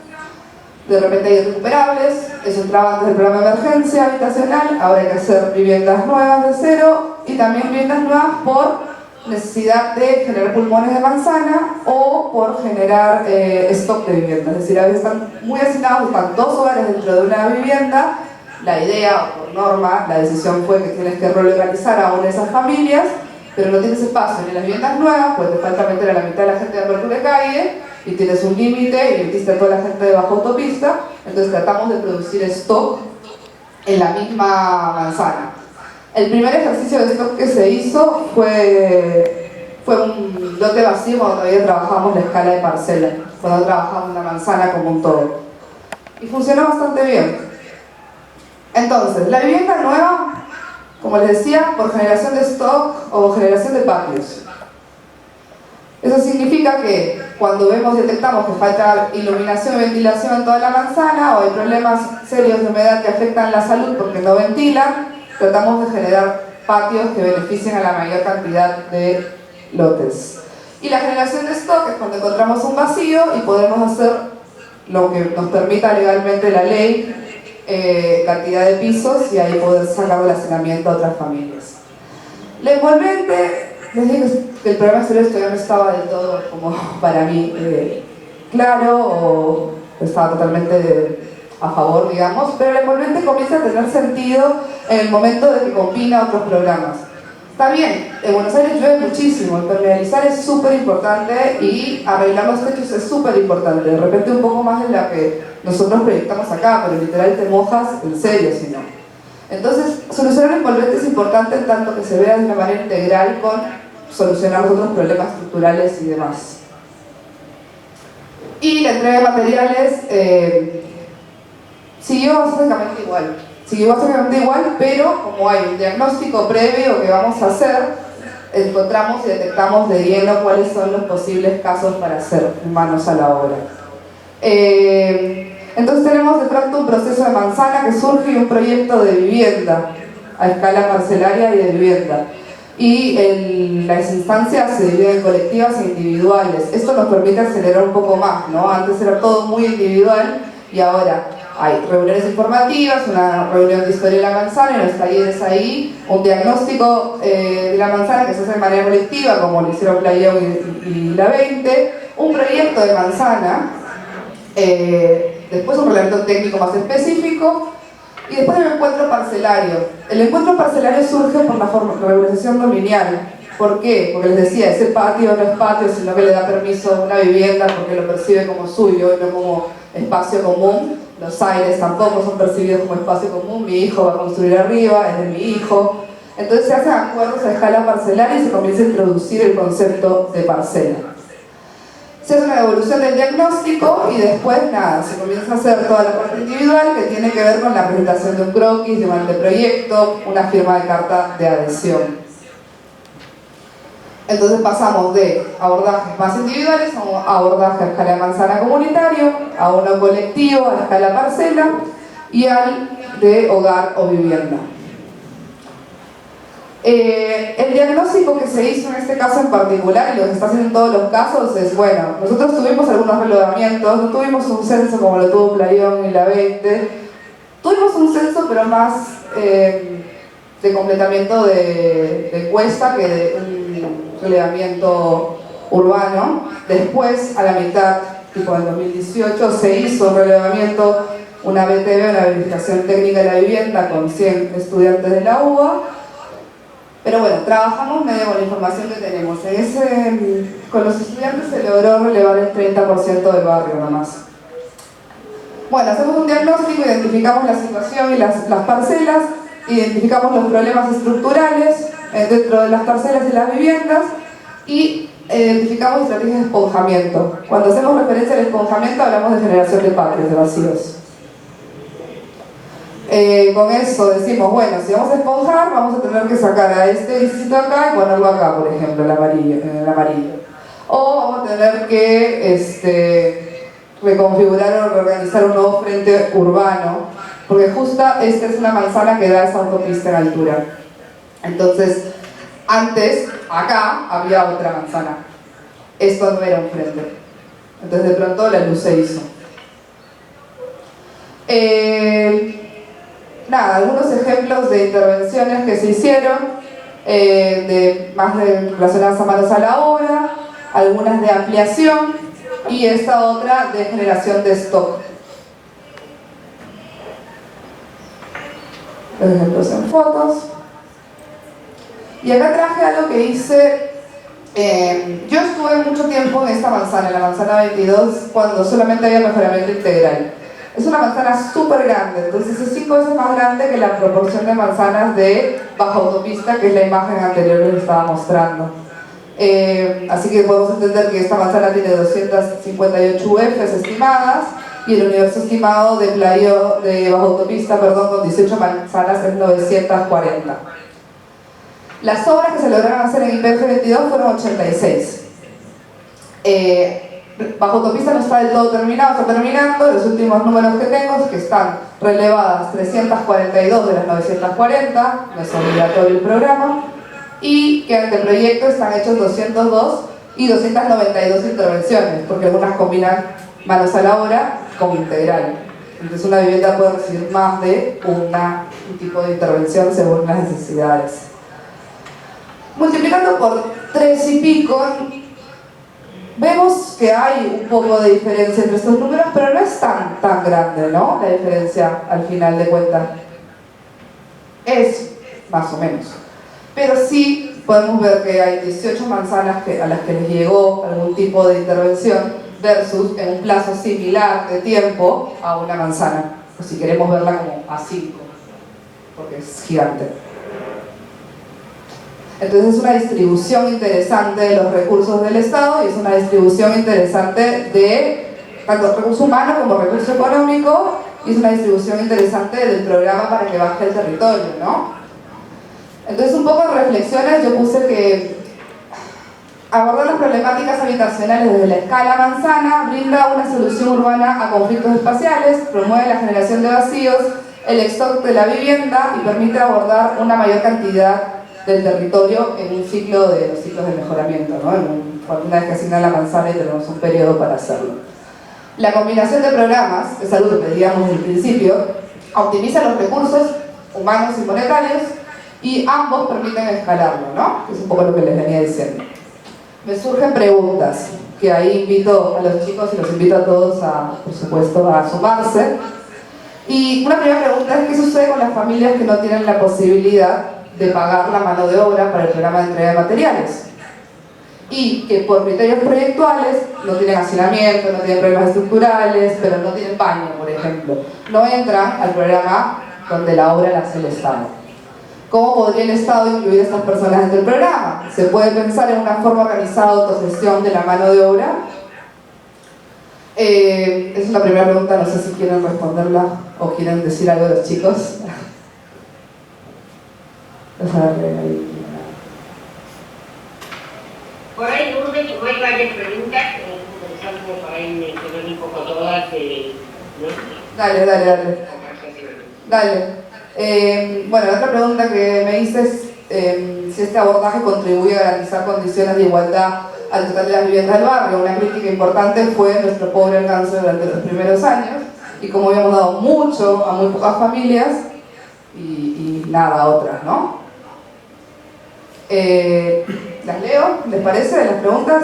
de repente hay irrecuperables, eso entraba antes del programa de emergencia habitacional, ahora hay que hacer viviendas nuevas de cero y también viviendas nuevas por necesidad de generar pulmones de manzana o por generar stock de vivienda. Es decir, a veces están muy hacinados, están 2 hogares dentro de una vivienda. La idea, o por norma, la decisión fue que tienes que reorganizar a una de esas familias, pero no tienes espacio ni en las viviendas nuevas, pues te falta meter a la mitad de la gente de apertura de calle y tienes un límite y metiste a toda la gente de bajo autopista. Entonces tratamos de producir stock en la misma manzana. El primer ejercicio de stock que se hizo fue un lote vacío cuando todavía trabajábamos la escala de parcela, cuando trabajábamos la manzana como un todo. Y funcionó bastante bien. Entonces, la vivienda nueva, como les decía, por generación de stock o generación de patios. Eso significa que cuando detectamos que falta iluminación y ventilación en toda la manzana o hay problemas serios de humedad que afectan la salud porque no ventilan, tratamos de generar patios que beneficien a la mayor cantidad de lotes. Y la generación de stock es cuando encontramos un vacío y podemos hacer lo que nos permita legalmente la ley, cantidad de pisos y ahí poder sacar del hacinamiento a otras familias. La envolvente, les digo que el programa exterior todavía no estaba del todo como para mí claro o estaba totalmente a favor, digamos, pero el envolvente comienza a tener sentido en el momento de que combina otros programas. Está bien, en Buenos Aires llueve muchísimo, impermeabilizar es súper importante y arreglar los techos es súper importante, de repente un poco más de la que nosotros proyectamos acá, pero literal te mojas en serio si no. Entonces, solucionar el envolvente es importante en tanto que se vea de una manera integral con solucionar los otros problemas estructurales y demás. Y la entrega de materiales siguió básicamente igual, pero como hay un diagnóstico previo que vamos a hacer, encontramos y detectamos de lleno cuáles son los posibles casos para hacer manos a la obra. Entonces tenemos de pronto un proceso de manzana que surge y un proyecto de vivienda a escala parcelaria y de vivienda. Y las instancias se dividen en colectivas e individuales. Esto nos permite acelerar un poco más, ¿no? Antes era todo muy individual y ahora hay reuniones informativas, una reunión de historia de la manzana, y los talleres ahí, un diagnóstico de la manzana que se hace de manera colectiva, como lo hicieron Playón y la 20, un proyecto de manzana, después un reglamento técnico más específico, y después el encuentro parcelario. El encuentro parcelario surge por la regularización dominial. ¿Por qué? Porque les decía, ese patio no es patio, sino que le da permiso a una vivienda porque lo percibe como suyo y no como espacio común. Los aires tampoco son percibidos como espacio común. Mi hijo va a construir arriba, es de mi hijo. Entonces se hacen acuerdos a escala parcelaria y se comienza a introducir el concepto de parcela. Se hace una evolución del diagnóstico y después nada, se comienza a hacer toda la parte individual que tiene que ver con la presentación de un croquis, de un anteproyecto, una firma de carta de adhesión. Entonces pasamos de abordajes más individuales a un abordaje a escala de manzana comunitario, a uno colectivo, a escala parcela y al de hogar o vivienda. El diagnóstico que se hizo en este caso en particular, y lo que se está haciendo en todos los casos, es bueno, nosotros tuvimos algunos relevamientos, no tuvimos un censo como lo tuvo Playón y la 20, tuvimos un censo pero más de completamiento de encuesta que de un relevamiento urbano. Después, a la mitad, tipo en 2018, se hizo un relevamiento, una BTV, una verificación técnica de la vivienda con 100 estudiantes de la UBA. Pero bueno, trabajamos medio con la información que tenemos. Con los estudiantes se logró relevar el 30% del barrio nomás. Bueno, hacemos un diagnóstico, identificamos la situación y las parcelas, identificamos los problemas estructurales dentro de las parcelas y las viviendas y identificamos estrategias de esponjamiento. Cuando hacemos referencia al esponjamiento hablamos de generación de patios, de vacíos. Con eso decimos, bueno, si vamos a esponjar, vamos a tener que sacar a este edificio acá y ponerlo acá, por ejemplo, en el amarillo. O vamos a tener que reconfigurar o reorganizar un nuevo frente urbano, porque justo esta es una manzana que da esa autopista en altura. Entonces, antes, acá, había otra manzana. Esto no era un frente. Entonces, de pronto, la luz se hizo. Nada, algunos ejemplos de intervenciones que se hicieron, más relacionadas a manos a la obra, algunas de ampliación y esta otra de generación de stock. Los ejemplos en fotos. Y acá traje algo que hice. Yo estuve mucho tiempo en esta manzana, en la manzana 22, cuando solamente había mejoramiento integral. Es una manzana súper grande, entonces es 5 veces más grande que la proporción de manzanas de baja autopista, que es la imagen anterior que les estaba mostrando. Así que podemos entender que esta manzana tiene 258 UFs estimadas y el universo estimado de baja autopista, con 18 manzanas es 940. Las obras que se lograron hacer en IPF 22 fueron 86. Bajo autopista no está del todo terminado, está terminando. Los últimos números que tengo es que están relevadas 342 de las 940, no es obligatorio el programa, y que ante proyecto están hechos 202 y 292 intervenciones, porque algunas combinan manos a la obra con integral. Entonces una vivienda puede recibir más de un tipo de intervención según las necesidades. Multiplicando por 3 y pico, vemos que hay un poco de diferencia entre estos números, pero no es tan grande, ¿no? La diferencia al final de cuentas es más o menos. Pero sí podemos ver que hay 18 manzanas a las que les llegó algún tipo de intervención versus en un plazo similar de tiempo a una manzana, o si queremos verla como a 5, porque es gigante. Entonces es una distribución interesante de los recursos del Estado y es una distribución interesante de tanto recurso humano como recurso económico, y es una distribución interesante del programa para que baje el territorio, ¿no? Entonces un poco de reflexiones, yo puse que Abordar las problemáticas habitacionales desde la escala manzana brinda una solución urbana a conflictos espaciales, promueve la generación de vacíos, el stock de la vivienda y permite abordar una mayor cantidad del territorio en un ciclo de los ciclos de mejoramiento, ¿no? Una vez que asignan la manzana y tenemos un periodo para hacerlo. La combinación de programas, es algo que pedíamos desde el principio, optimiza los recursos humanos y monetarios y ambos permiten escalarlo, ¿no? Que es un poco lo que les venía diciendo. Me surgen preguntas, que ahí invito a los chicos y los invito a todos, por supuesto, a sumarse. Y una primera pregunta es: ¿qué sucede con las familias que no tienen la posibilidad de pagar la mano de obra para el programa de entrega de materiales? Y que por criterios proyectuales no tienen hacinamiento, no tienen problemas estructurales, pero no tienen baño, por ejemplo. No entran al programa donde la obra la hace el Estado. ¿Cómo podría el Estado incluir a estas personas dentro del programa? ¿Se puede pensar en una forma organizada de autogestión de la mano de obra? Esa es la primera pregunta, no sé si quieren responderla o quieren decir algo de los chicos.
Por ahí, Lourdes, como hay varias preguntas, es interesante por ahí mencionar un poco todas, ¿no?
Dale. Bueno, la otra pregunta que me hice es si este abordaje contribuye a garantizar condiciones de igualdad al total de las viviendas del barrio. Una crítica importante fue nuestro pobre alcance durante los primeros años y cómo habíamos dado mucho a muy pocas familias y nada a otras, ¿no? ¿Las leo? ¿Les parece de las preguntas?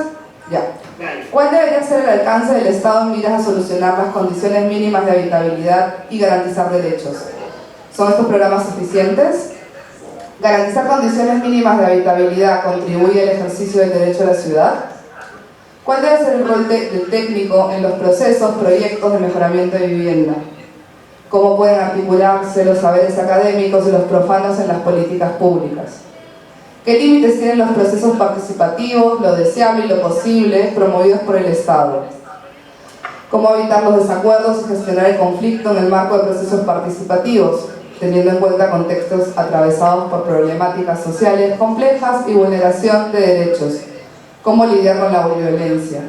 Ya. ¿Cuál debería ser el alcance del Estado en miras a solucionar las condiciones mínimas de habitabilidad y garantizar derechos? ¿Son estos programas suficientes? ¿Garantizar condiciones mínimas de habitabilidad contribuye al ejercicio del derecho a la ciudad? ¿Cuál debe ser el rol del técnico en los procesos, proyectos de mejoramiento de vivienda? ¿Cómo pueden articularse los saberes académicos y los profanos en las políticas públicas? ¿Qué límites tienen los procesos participativos, lo deseable y lo posible, promovidos por el Estado? ¿Cómo evitar los desacuerdos y gestionar el conflicto en el marco de procesos participativos, teniendo en cuenta contextos atravesados por problemáticas sociales complejas y vulneración de derechos? ¿Cómo lidiar con la violencia?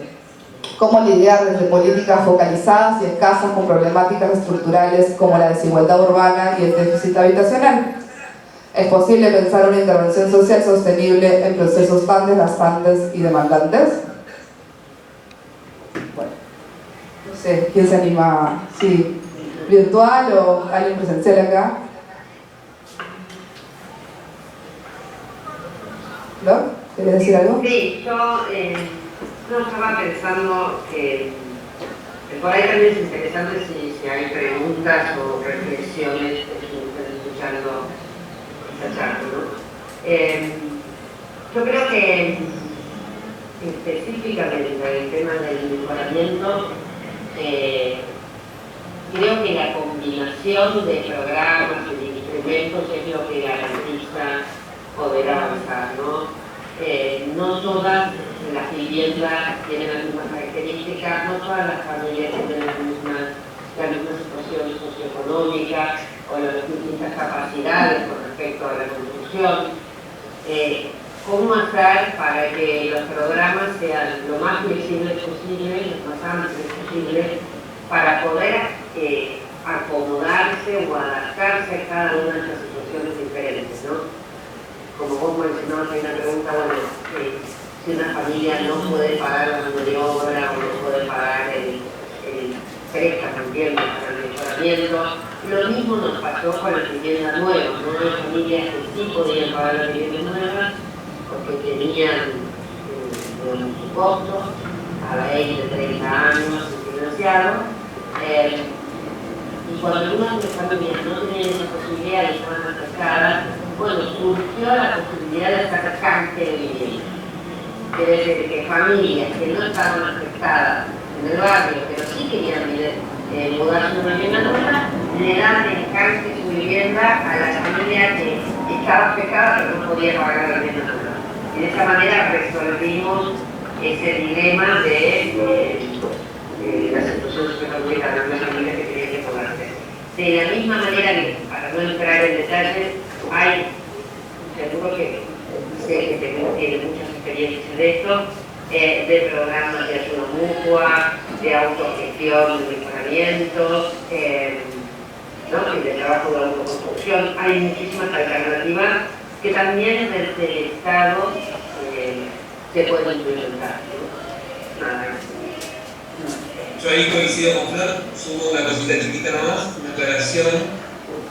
¿Cómo lidiar desde políticas focalizadas y escasas con problemáticas estructurales como la desigualdad urbana y el déficit habitacional? ¿Es posible pensar una intervención social sostenible en procesos tan desgastantes y demandantes? Bueno, no sé, ¿quién se anima? Sí, ¿virtual o alguien presencial acá? ¿No? ¿Quieres decir algo?
Sí, yo estaba pensando que por ahí también es interesante si hay preguntas o reflexiones que estén escuchando esta charla, ¿no? Yo creo que específicamente el tema del mejoramiento, creo que la combinación de programas y de instrumentos es lo que garantiza poder avanzar, ¿no? No todas las viviendas tienen las mismas características, no todas las familias tienen la misma situación socioeconómica o las distintas capacidades con respecto a la construcción. ¿Cómo hacer para que los programas sean lo más flexibles posible, lo más amplios posible, para poder acomodarse o adaptarse a cada una de estas situaciones diferentes, ¿no? Como vos mencionabas, hay una pregunta, bueno, si una familia no puede pagar la mano de obra o no puede pagar el préstamo también para el mejoramiento, lo mismo nos pasó con las viviendas nuevas, ¿no? Hay familias que sí podían pagar las viviendas nuevas porque tenían su costo a la ley de 30 años financiado, y cuando algunas familias no tenían esa posibilidad de estar más afectadas, bueno, surgió la posibilidad de hacer canje de vivienda. Quiere decir que familias que no estaban afectadas en el barrio, pero sí querían mudarse a una vivienda nueva, le dan el canje de su vivienda a la familia que estaba afectada pero no podía pagar la vivienda nueva. Y de esa manera resolvimos ese dilema de la situación socioeconómica de una familia que quería que mudarse. De la misma manera que, para no entrar en detalles, hay, seguro que sé que tiene muchas experiencia de esto, de programas de ayuda mutua, de autogestión, de mejoramiento, ¿no? Y de trabajo de autoconstrucción. Hay muchísimas alternativas que también desde el Estado se pueden implementar, ¿no?
Yo ahí coincido con Flor, subo una cosita chiquita nomás, una aclaración.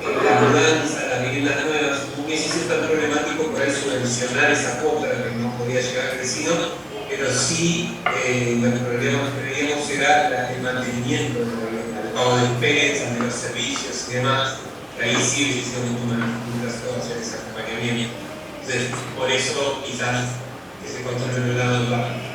La mudanza, las viviendas nuevas, hubiese sido tan problemático por ahí subvencionar esa cuota que no podía llegar al vecino, pero sí los problemas que veíamos era el mantenimiento, el pago de despensas, de los servicios y demás. Ahí sí hubiese sido mucho más complicado hacer ese acompañamiento. Entonces, por eso quizás ese control no lado del barrio.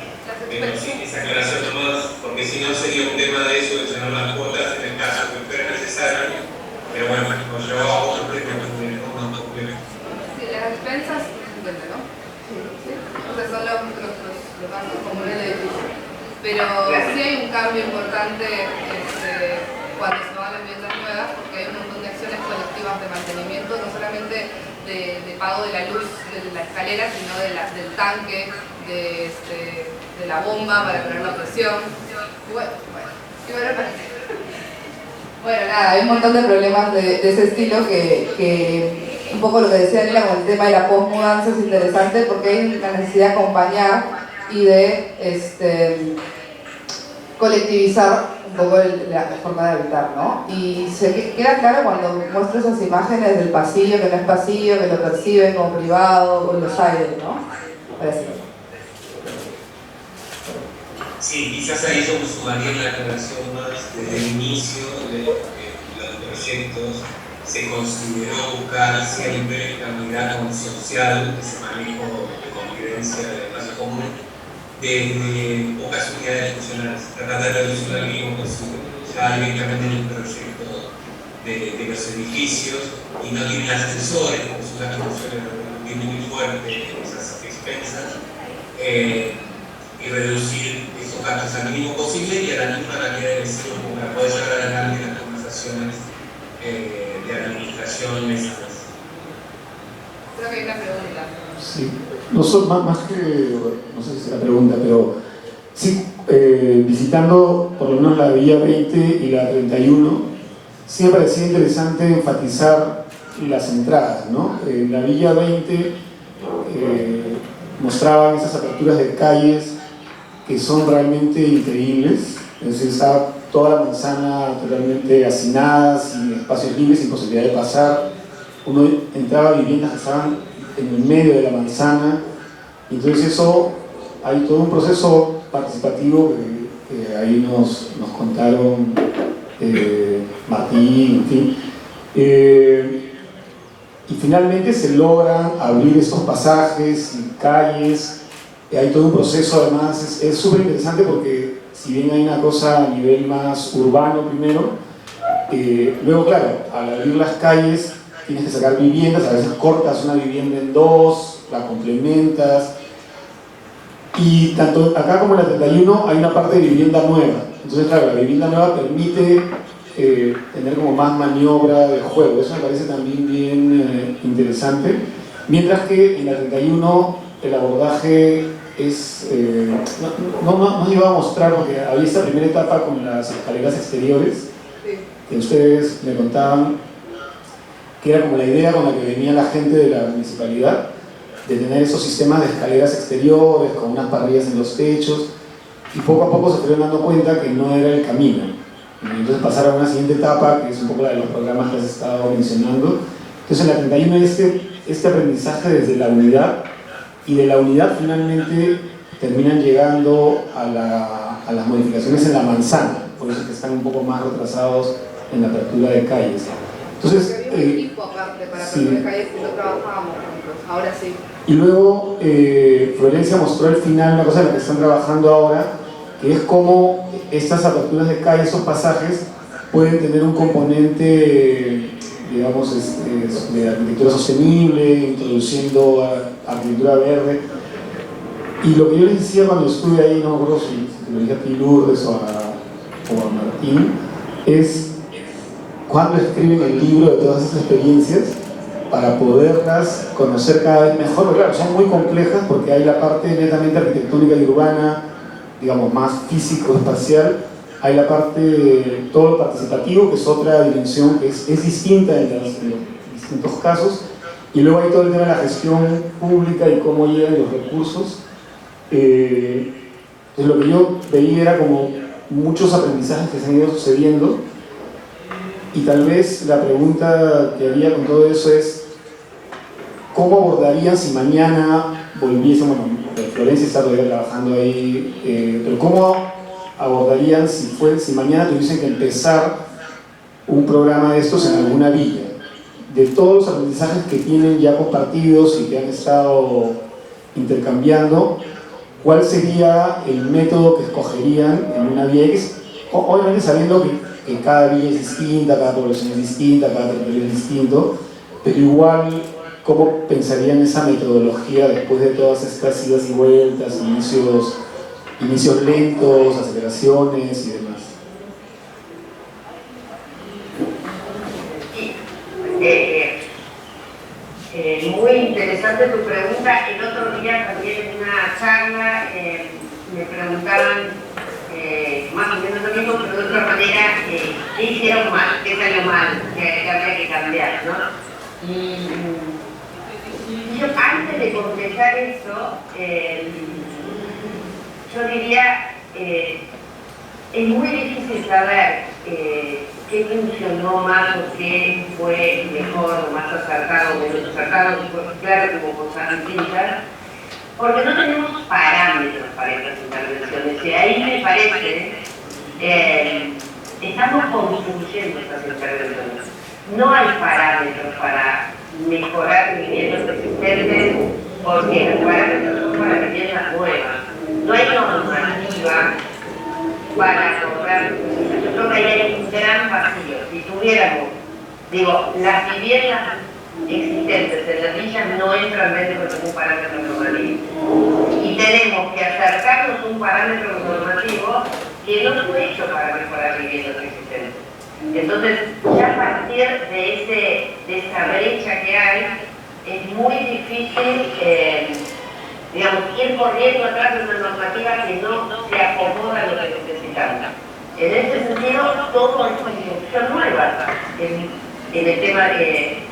Pero sí, esa aclaración nomás, porque si no sería un tema de eso, de llenar las cuotas en el caso que fuera necesario. Pero bueno, nos llevaba a otro problema, no más complejo.
Sí, las despensas, ¿entiende, no? Sí. O sea, son los gastos comunes del edificio. Pero sí hay un cambio importante cuando se van las viviendas nuevas, porque hay un montón de acciones colectivas de mantenimiento, no solamente de pago de la luz de la escalera, sino del tanque, de la bomba para poner la presión. Y bueno, nada, hay un montón de problemas de ese estilo que un poco lo que decía Daniela con el tema de la posmudanza es interesante porque hay la necesidad de acompañar y de colectivizar un poco la forma de habitar, ¿no? Y se queda claro cuando muestro esas imágenes del pasillo, que no es pasillo, que lo perciben como privado, o los aires, ¿no? Parece.
Sí, quizás ahí yo me sumaría en la aclaración más desde el inicio de los proyectos. Se consideró buscar siempre la unidad social, ese manejo de convivencia del espacio común, desde pocas unidades funcionales, tratar de reducir al mínimo posible. Ya directamente en el proyecto de los edificios, y no tienen ascensores, porque es una construcción muy fuerte, esas expensas. Y reducir esos gastos al mínimo posible y a la misma cantidad de vecinos para poder llevar adelante las conversaciones de administración mesadas.
Creo que hay una pregunta.
Sí, no son más que, no sé si es la pregunta, pero sí, visitando por lo menos la Villa 20 y la 31, sí me parecía interesante enfatizar las entradas, ¿no? La Villa 20 mostraban esas aperturas de calles que son realmente increíbles, es decir, está toda la manzana totalmente hacinada, sin espacios libres, sin posibilidad de pasar. Uno entraba a viviendas que estaban en el medio de la manzana, y entonces eso, hay todo un proceso participativo que ahí nos contaron Martín, en fin. Y finalmente se logran abrir estos pasajes y calles. Hay todo un proceso, además, es súper interesante porque si bien hay una cosa a nivel más urbano primero, luego claro, al abrir las calles tienes que sacar viviendas, a veces cortas una vivienda en dos, la complementas, y tanto acá como en la 31 hay una parte de vivienda nueva. Entonces claro, la vivienda nueva permite tener como más maniobra de juego, eso me parece también bien interesante, mientras que en la 31 el abordaje es, no iba a mostrar porque había esta primera etapa con las escaleras exteriores que ustedes me contaban que era como la idea con la que venía la gente de la municipalidad de tener esos sistemas de escaleras exteriores con unas parrillas en los techos, y poco a poco se fueron dando cuenta que no era el camino, y entonces pasaron a una siguiente etapa que es un poco la de los programas que has estado mencionando. Entonces en la 31 este aprendizaje desde la unidad, y de la unidad finalmente terminan llegando a las modificaciones en la manzana, por eso que están un poco más retrasados en la apertura de calles. Entonces,
había un equipo aparte para apertura de calles que no trabajábamos juntos, ahora sí.
Y luego Florencia mostró al final una cosa en la que están trabajando ahora, que es cómo estas aperturas de calles, esos pasajes, pueden tener un componente, digamos, de arquitectura sostenible, introduciendo arquitectura verde. Y lo que yo les decía cuando estuve ahí, no me acuerdo si lo dije a ti, Lourdes, o a Martín, es cuando escriben el libro de todas esas experiencias, para poderlas conocer cada vez mejor, porque claro, son muy complejas porque hay la parte netamente arquitectónica y urbana, digamos, más físico-espacial, hay la parte, todo lo participativo, que es otra dimensión que es distinta en los distintos casos, y luego hay todo el tema de la gestión pública y cómo llegan los recursos. Entonces lo que yo veía era como muchos aprendizajes que se han ido sucediendo, y tal vez la pregunta que haría con todo eso es ¿cómo abordarían si mañana volviesen, bueno, Florencia está todavía trabajando ahí, pero cómo abordarían si mañana tuviesen que empezar un programa de estos en alguna villa? De todos los aprendizajes que tienen ya compartidos y que han estado intercambiando, ¿cuál sería el método que escogerían en una villa? Obviamente sabiendo que cada villa es distinta, cada población es distinta, cada territorio es distinto, pero igual, ¿cómo pensarían esa metodología después de todas estas idas y vueltas, inicios lentos, aceleraciones y demás?
Muy interesante tu pregunta. El otro día también en una charla me preguntaban más o menos lo mismo, pero de otra manera, ¿qué hicieron mal? ¿Qué salió mal? ¿Qué habría que cambiar? ¿No? Y yo antes de contestar esto, yo diría, es muy difícil saber qué funcionó más o qué fue mejor o más acertado o menos acertado, claro que hubo cosas distintas, porque no tenemos parámetros para estas intervenciones, y ahí me parece estamos construyendo estas intervenciones. No hay parámetros para mejorar viviendas existentes, porque los parámetros son para viviendas nuevas. No hay normativa para lograr. Yo creo que ahí hay un gran vacío. Si tuviéramos, las viviendas existentes en las villas no entran dentro de un parámetro normativo. Y tenemos que acercarnos a un parámetro normativo que no fue hecho para mejorar viviendas existentes. Entonces, ya a partir de esa brecha que hay, es muy difícil ir corriendo atrás de una normativa que no se acomoda a lo que necesitamos. En este sentido, todo es construcción nueva en el tema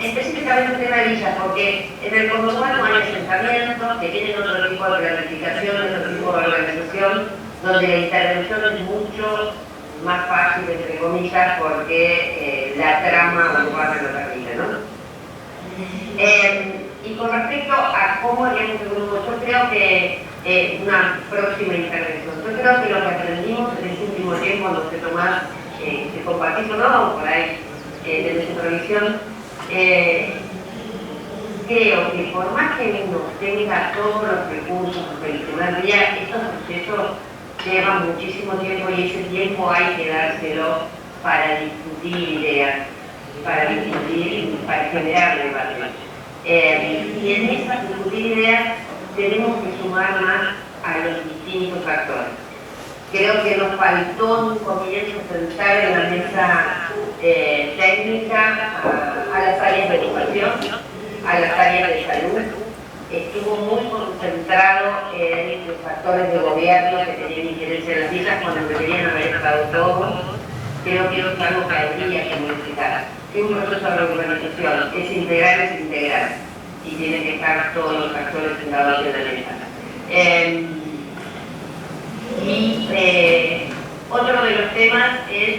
específicamente en el tema de villas, porque en el conurbano hay asentamientos que tienen otro tipo de planificación, otro tipo de organización, donde la intervención es mucho más fácil, entre comillas, porque la trama urbana lo permite, ¿no? Y con respecto a cómo haríamos el grupo, yo creo que una próxima intervención, yo creo que lo que aprendimos en este último tiempo, no sé, Tomás, si compartís o no, por ahí, desde su revisión, creo que por más que uno tenga todos los recursos del primer día, estos procesos llevan muchísimo tiempo y ese tiempo hay que dárselo para discutir ideas, para discutir, para generar debate. Y en esas discutir ideas tenemos que sumar más a los distintos actores. Creo que nos faltó en un comienzo sentar en la mesa técnica a las áreas de educación, a las áreas de salud. Estuvo muy concentrado en los actores de gobierno que tenían interés en las villas cuando deberían haber estado todos. Creo que es algo que habría que modificar. Si un proceso de urbanización es integral, y tienen que estar todos los actores sentados en la mesa. Otro de los temas es,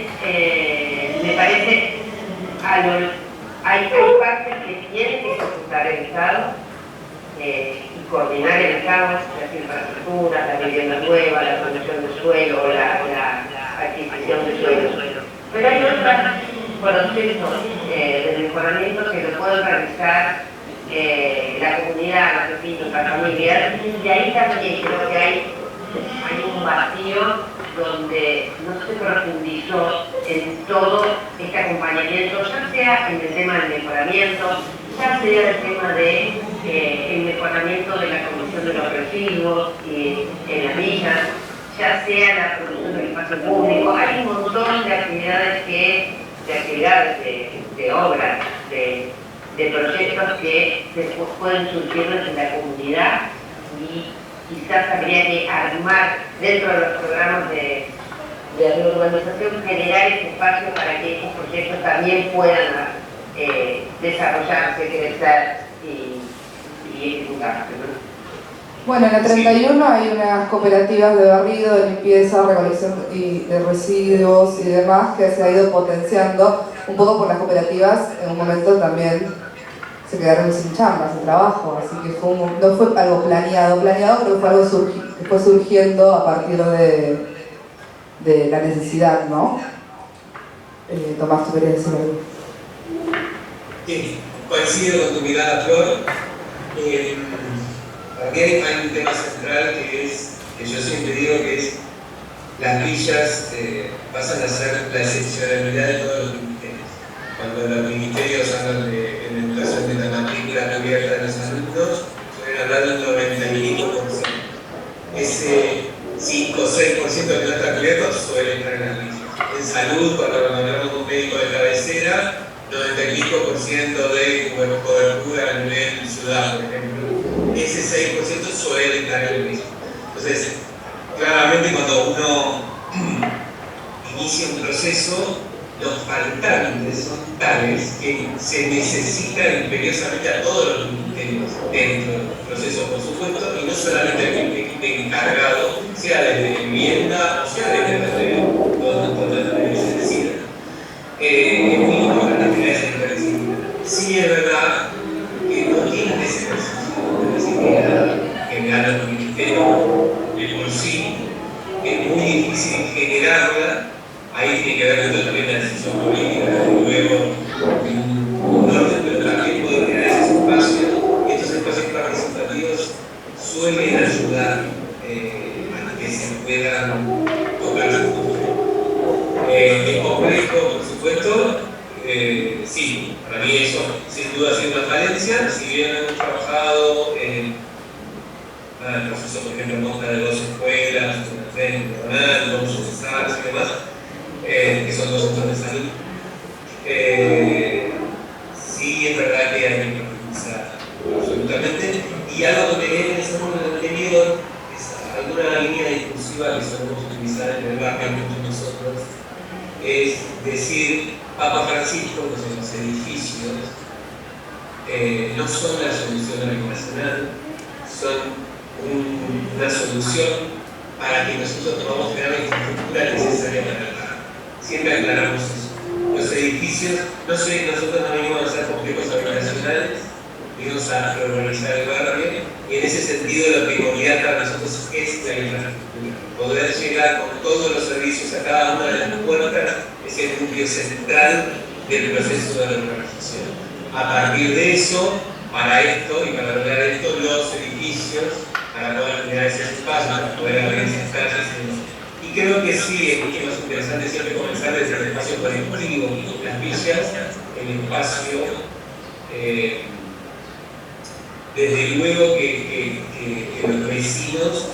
me parece, hay partes que tienen que ejecutar el Estado y coordinar el Estado, las infraestructuras, la vivienda nueva, la producción de suelo, la adquisición de suelo. Pero hay otros procesos de mejoramiento que lo pueden realizar la comunidad, los vecinos, las familias, y ahí también creo que hay un vacío donde no se profundizó en todo este acompañamiento, ya sea en el tema del mejoramiento, ya sea el tema de el mejoramiento de la condición de los residuos en las villas, ya sea la producción del espacio público. Hay un montón de actividades de obras, de de proyectos que pueden surgir desde la comunidad y quizás habría que armar dentro de los programas de reurbanización, generar ese espacio para que estos proyectos también puedan desarrollarse, crecer y ejecutarse, ¿no?
Bueno, en la 31 hay unas cooperativas de barrido, de limpieza, recolección de residuos y demás que se ha ido potenciando un poco por las cooperativas. En un momento también se quedaron sin chamba, sin trabajo, así que no fue algo planeado, pero fue algo que fue surgiendo a partir de la necesidad, ¿no? Tomás, ¿tú querías decir algo?
Sí, coincido con tu mirada, Flor. Para mí hay un tema central que yo siempre digo que es las villas pasan a ser la excepcionalidad de todos los ministerios. Cuando los ministerios hablan en educación de la matrícula cubierta de los alumnos, suelen hablar del 95%. Ese 5 o 6% que no está cubierto suele estar en las villas. En salud, cuando hablamos de un médico de cabecera, 95% de cobertura a nivel ciudad, por ejemplo. Ese 6% suele estar en el mismo. Entonces, claramente cuando uno inicia un proceso, los faltantes son tales que se necesitan imperiosamente a todos los ministerios dentro del proceso, por supuesto, y no solamente el que esté encargado, sea desde vivienda o sea desde la donde se decida. Es muy importante que haya interdisciplinaria. Sí es verdad que no tiene ese proceso que gana el ministerio de por sí, es muy difícil generarla. Ahí tiene que ver mucho también la decisión política, luego un orden, pero también poder crear esos espacios, y estos espacios participativos suelen ayudar a que se puedan tocar su punto. Es complejo, por supuesto. Sí, para mí eso sin duda ha sido una falencia. Si bien hemos trabajado en el proceso, por ejemplo, en contra de 2 escuelas, dos sucesores y demás, que son 2 centros de salud, sí es verdad que hay que profundizar absolutamente. Y algo que he pensado en el anterior es alguna línea discursiva que solemos utilizar en el barrio nosotros, es decir, Papa Francisco, que son los edificios, no son la solución habitacional, son una solución para que nosotros podamos crear la infraestructura necesaria para el barrio. Siempre aclaramos eso. Los edificios, nosotros no venimos a hacer complejos habitacionales, venimos a urbanizar el barrio, y en ese sentido lo primordial para nosotros es la infraestructura. Poder llegar con todos los servicios a cada una de las puertas es el núcleo central del proceso de la urbanización. A partir de eso, para esto y para lograr esto, los edificios, para poder generar ese espacio, para poder abrir esas calles. Y creo que sí, es mucho más interesante siempre comenzar desde el espacio colectivo, las villas, el espacio, desde luego que los vecinos,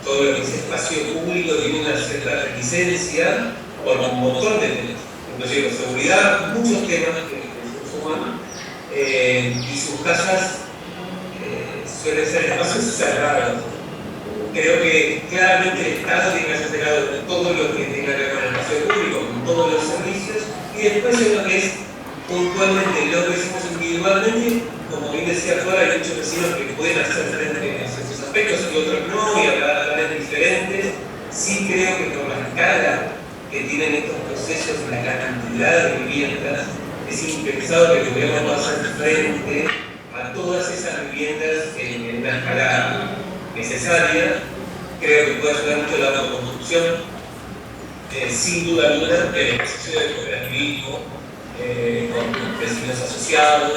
todo lo que es espacio público tiene una cierta reticencia por un montón de temas, inclusive seguridad, muchos temas que se suman, y sus casas suelen ser espacios cerrados. Creo que claramente el Estado tiene que hacerse cargo de todo lo que tenga que ver con el espacio público, con todos los servicios, y después en lo que es puntualmente lo que hacemos individualmente. Como bien decía Flora, hay muchos vecinos que pueden hacer frente a esos aspectos y otros no, y hablar de planes diferentes. Sí creo que por la escala que tienen estos procesos, la cantidad de viviendas, es impensable que el gobierno pueda hacer frente a todas esas viviendas en una escala necesaria. Creo que puede ayudar mucho la autoconstrucción, sin duda alguna, el ejercicio del cooperativismo, con vecinos asociados.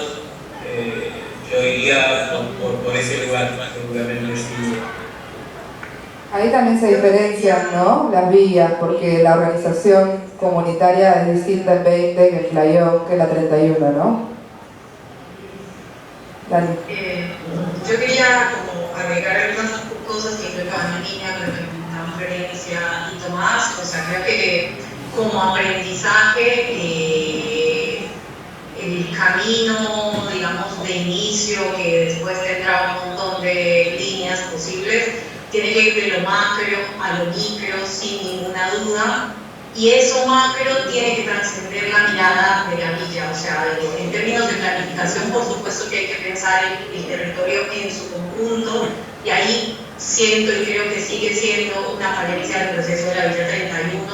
Yo iría por ese lugar, seguramente sí.
Ahí también se diferencian, ¿no?, las vías, porque la organización comunitaria es distinta en 20 que en Flayón, que en la 31, ¿no? Dani.
Yo quería como agregar algunas cosas que creo que van en línea con lo que comentaban Florencia y Tomás. O sea, creo que como aprendizaje el camino, digamos, de inicio, que después tendrá un montón de líneas posibles, tiene que ir de lo macro a lo micro, sin ninguna duda, y eso macro tiene que trascender la mirada de la villa, o sea, en términos de planificación, por supuesto que hay que pensar en el territorio en su conjunto, y ahí siento y creo que sigue siendo una falencia del proceso de la Villa 31,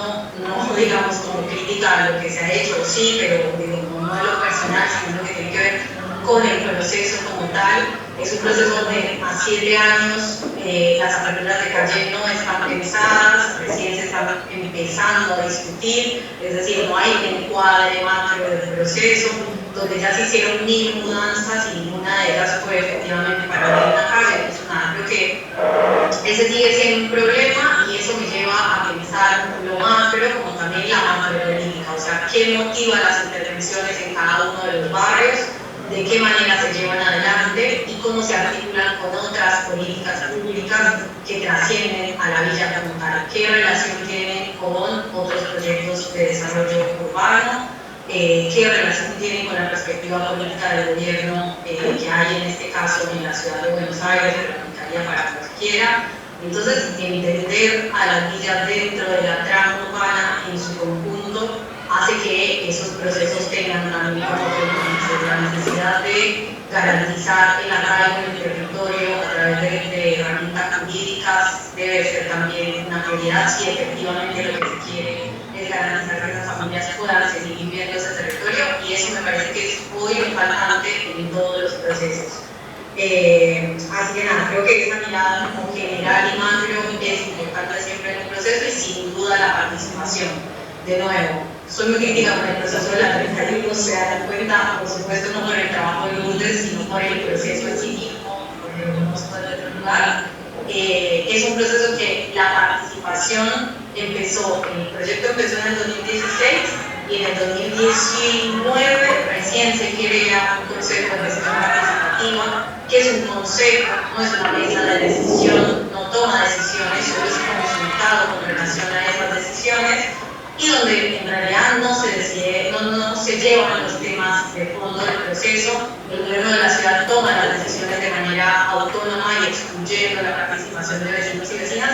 no digamos como crítica a lo que se ha hecho, sí, pero digo, no en lo personal, sino lo que tiene que ver con el proceso como tal. Es un proceso donde a 7 años las aperturas de calle no están pensadas, recién se están empezando a discutir, es decir, no hay un encuadre macro del proceso, donde ya se hicieron 1000 mudanzas y ninguna de ellas fue efectivamente para abrir una calle. Entonces, nada, creo que ese sigue siendo un problema y eso me lleva a pensar lo macro como también la macropolítica, o sea, qué motiva las intervenciones en cada uno de los barrios, de qué manera se llevan adelante y cómo se articulan con otras políticas públicas que trascienden a la villa como tal, qué relación tienen con otros proyectos de desarrollo urbano, qué relación tienen con la perspectiva política del gobierno que hay en este caso en la ciudad de Buenos Aires, pero aplicaría para cualquiera. Entonces, entender a las villas dentro de la trama urbana en su conjunto hace que esos procesos tengan también como la necesidad de garantizar el arraigo en el territorio a través de herramientas jurídicas debe ser también una prioridad si efectivamente lo que se quiere es garantizar que esas familias puedan seguir viviendo ese territorio, y eso me parece que es muy importante en todos los procesos. Así que nada, creo que esa mirada como general y macro es importante siempre en un proceso y sin duda la participación. De nuevo, soy muy crítica con el proceso de la 31, se dan cuenta, por supuesto, no por el trabajo de Lourdes, sino por el proceso en sí mismo, porque lo conozco de otro lugar. Es un proceso que la participación empezó, el proyecto empezó en el 2016 y en el 2019 recién se crea un consejo de gestión participativa, que es un consejo, no es una mesa de decisión, no toma decisiones, solo es consultado con relación a esas decisiones, y donde en realidad no se decide, no se llevan los temas de fondo del proceso. El gobierno de la ciudad toma las decisiones de manera autónoma y excluyendo la participación de vecinos y vecinas,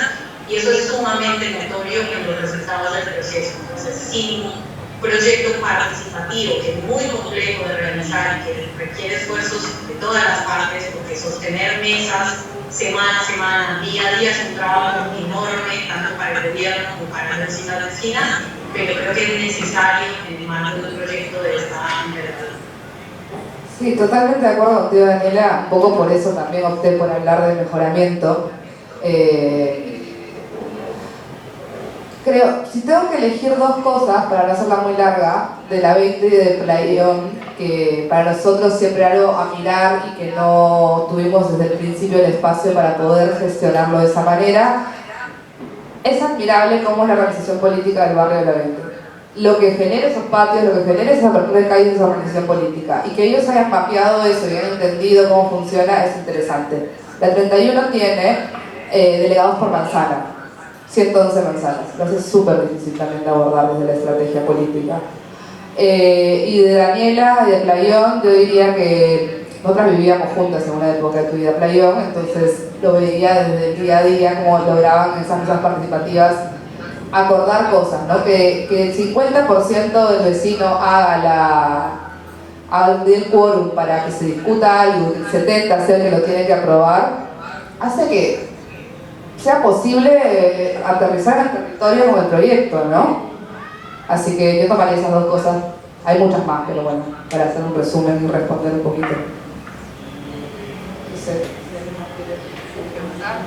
y eso es sumamente notorio en los resultados del proceso. Entonces, sin un proyecto participativo que es muy complejo de realizar y que requiere esfuerzos de todas las partes, porque sostener mesas semana a semana, día a día es un trabajo enorme, tanto para el gobierno como para las vecinas, pero creo que es necesario en el marco de un proyecto de esta envergadura.
Sí, totalmente de acuerdo contigo, Daniela. Un poco por eso también opté por hablar de mejoramiento. Creo, si tengo que elegir dos cosas, para no hacerla muy larga, de la 20 y de Playón, que para nosotros siempre algo a mirar y que no tuvimos desde el principio el espacio para poder gestionarlo de esa manera, es admirable cómo es la organización política del barrio de la 20. Lo que genera esos patios, lo que genera esa apertura de calles, esa organización política. Y que ellos hayan mapeado eso y hayan entendido cómo funciona es interesante. La 31 tiene delegados por manzana. 111 manzanas, lo hace súper difícil también de abordar desde la estrategia política. Y de Daniela y de Playón, yo diría que nosotras vivíamos juntas en una época de tu vida, Playón, entonces lo veía desde el día a día cómo lograban esas mesas participativas acordar cosas, ¿no? Que el 50% del vecino haga el quórum para que se discuta algo, el 70% sea el que lo tiene que aprobar, hace que sea posible aterrizar el territorio con el proyecto, ¿no? Así que yo tomaría esas dos cosas. Hay muchas más, pero bueno, para hacer un resumen y responder un poquito. No sé, si alguien más quiere preguntar.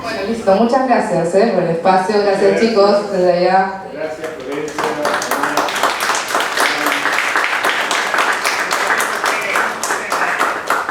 Bueno, listo. Muchas gracias por el espacio. Gracias, chicos, desde allá.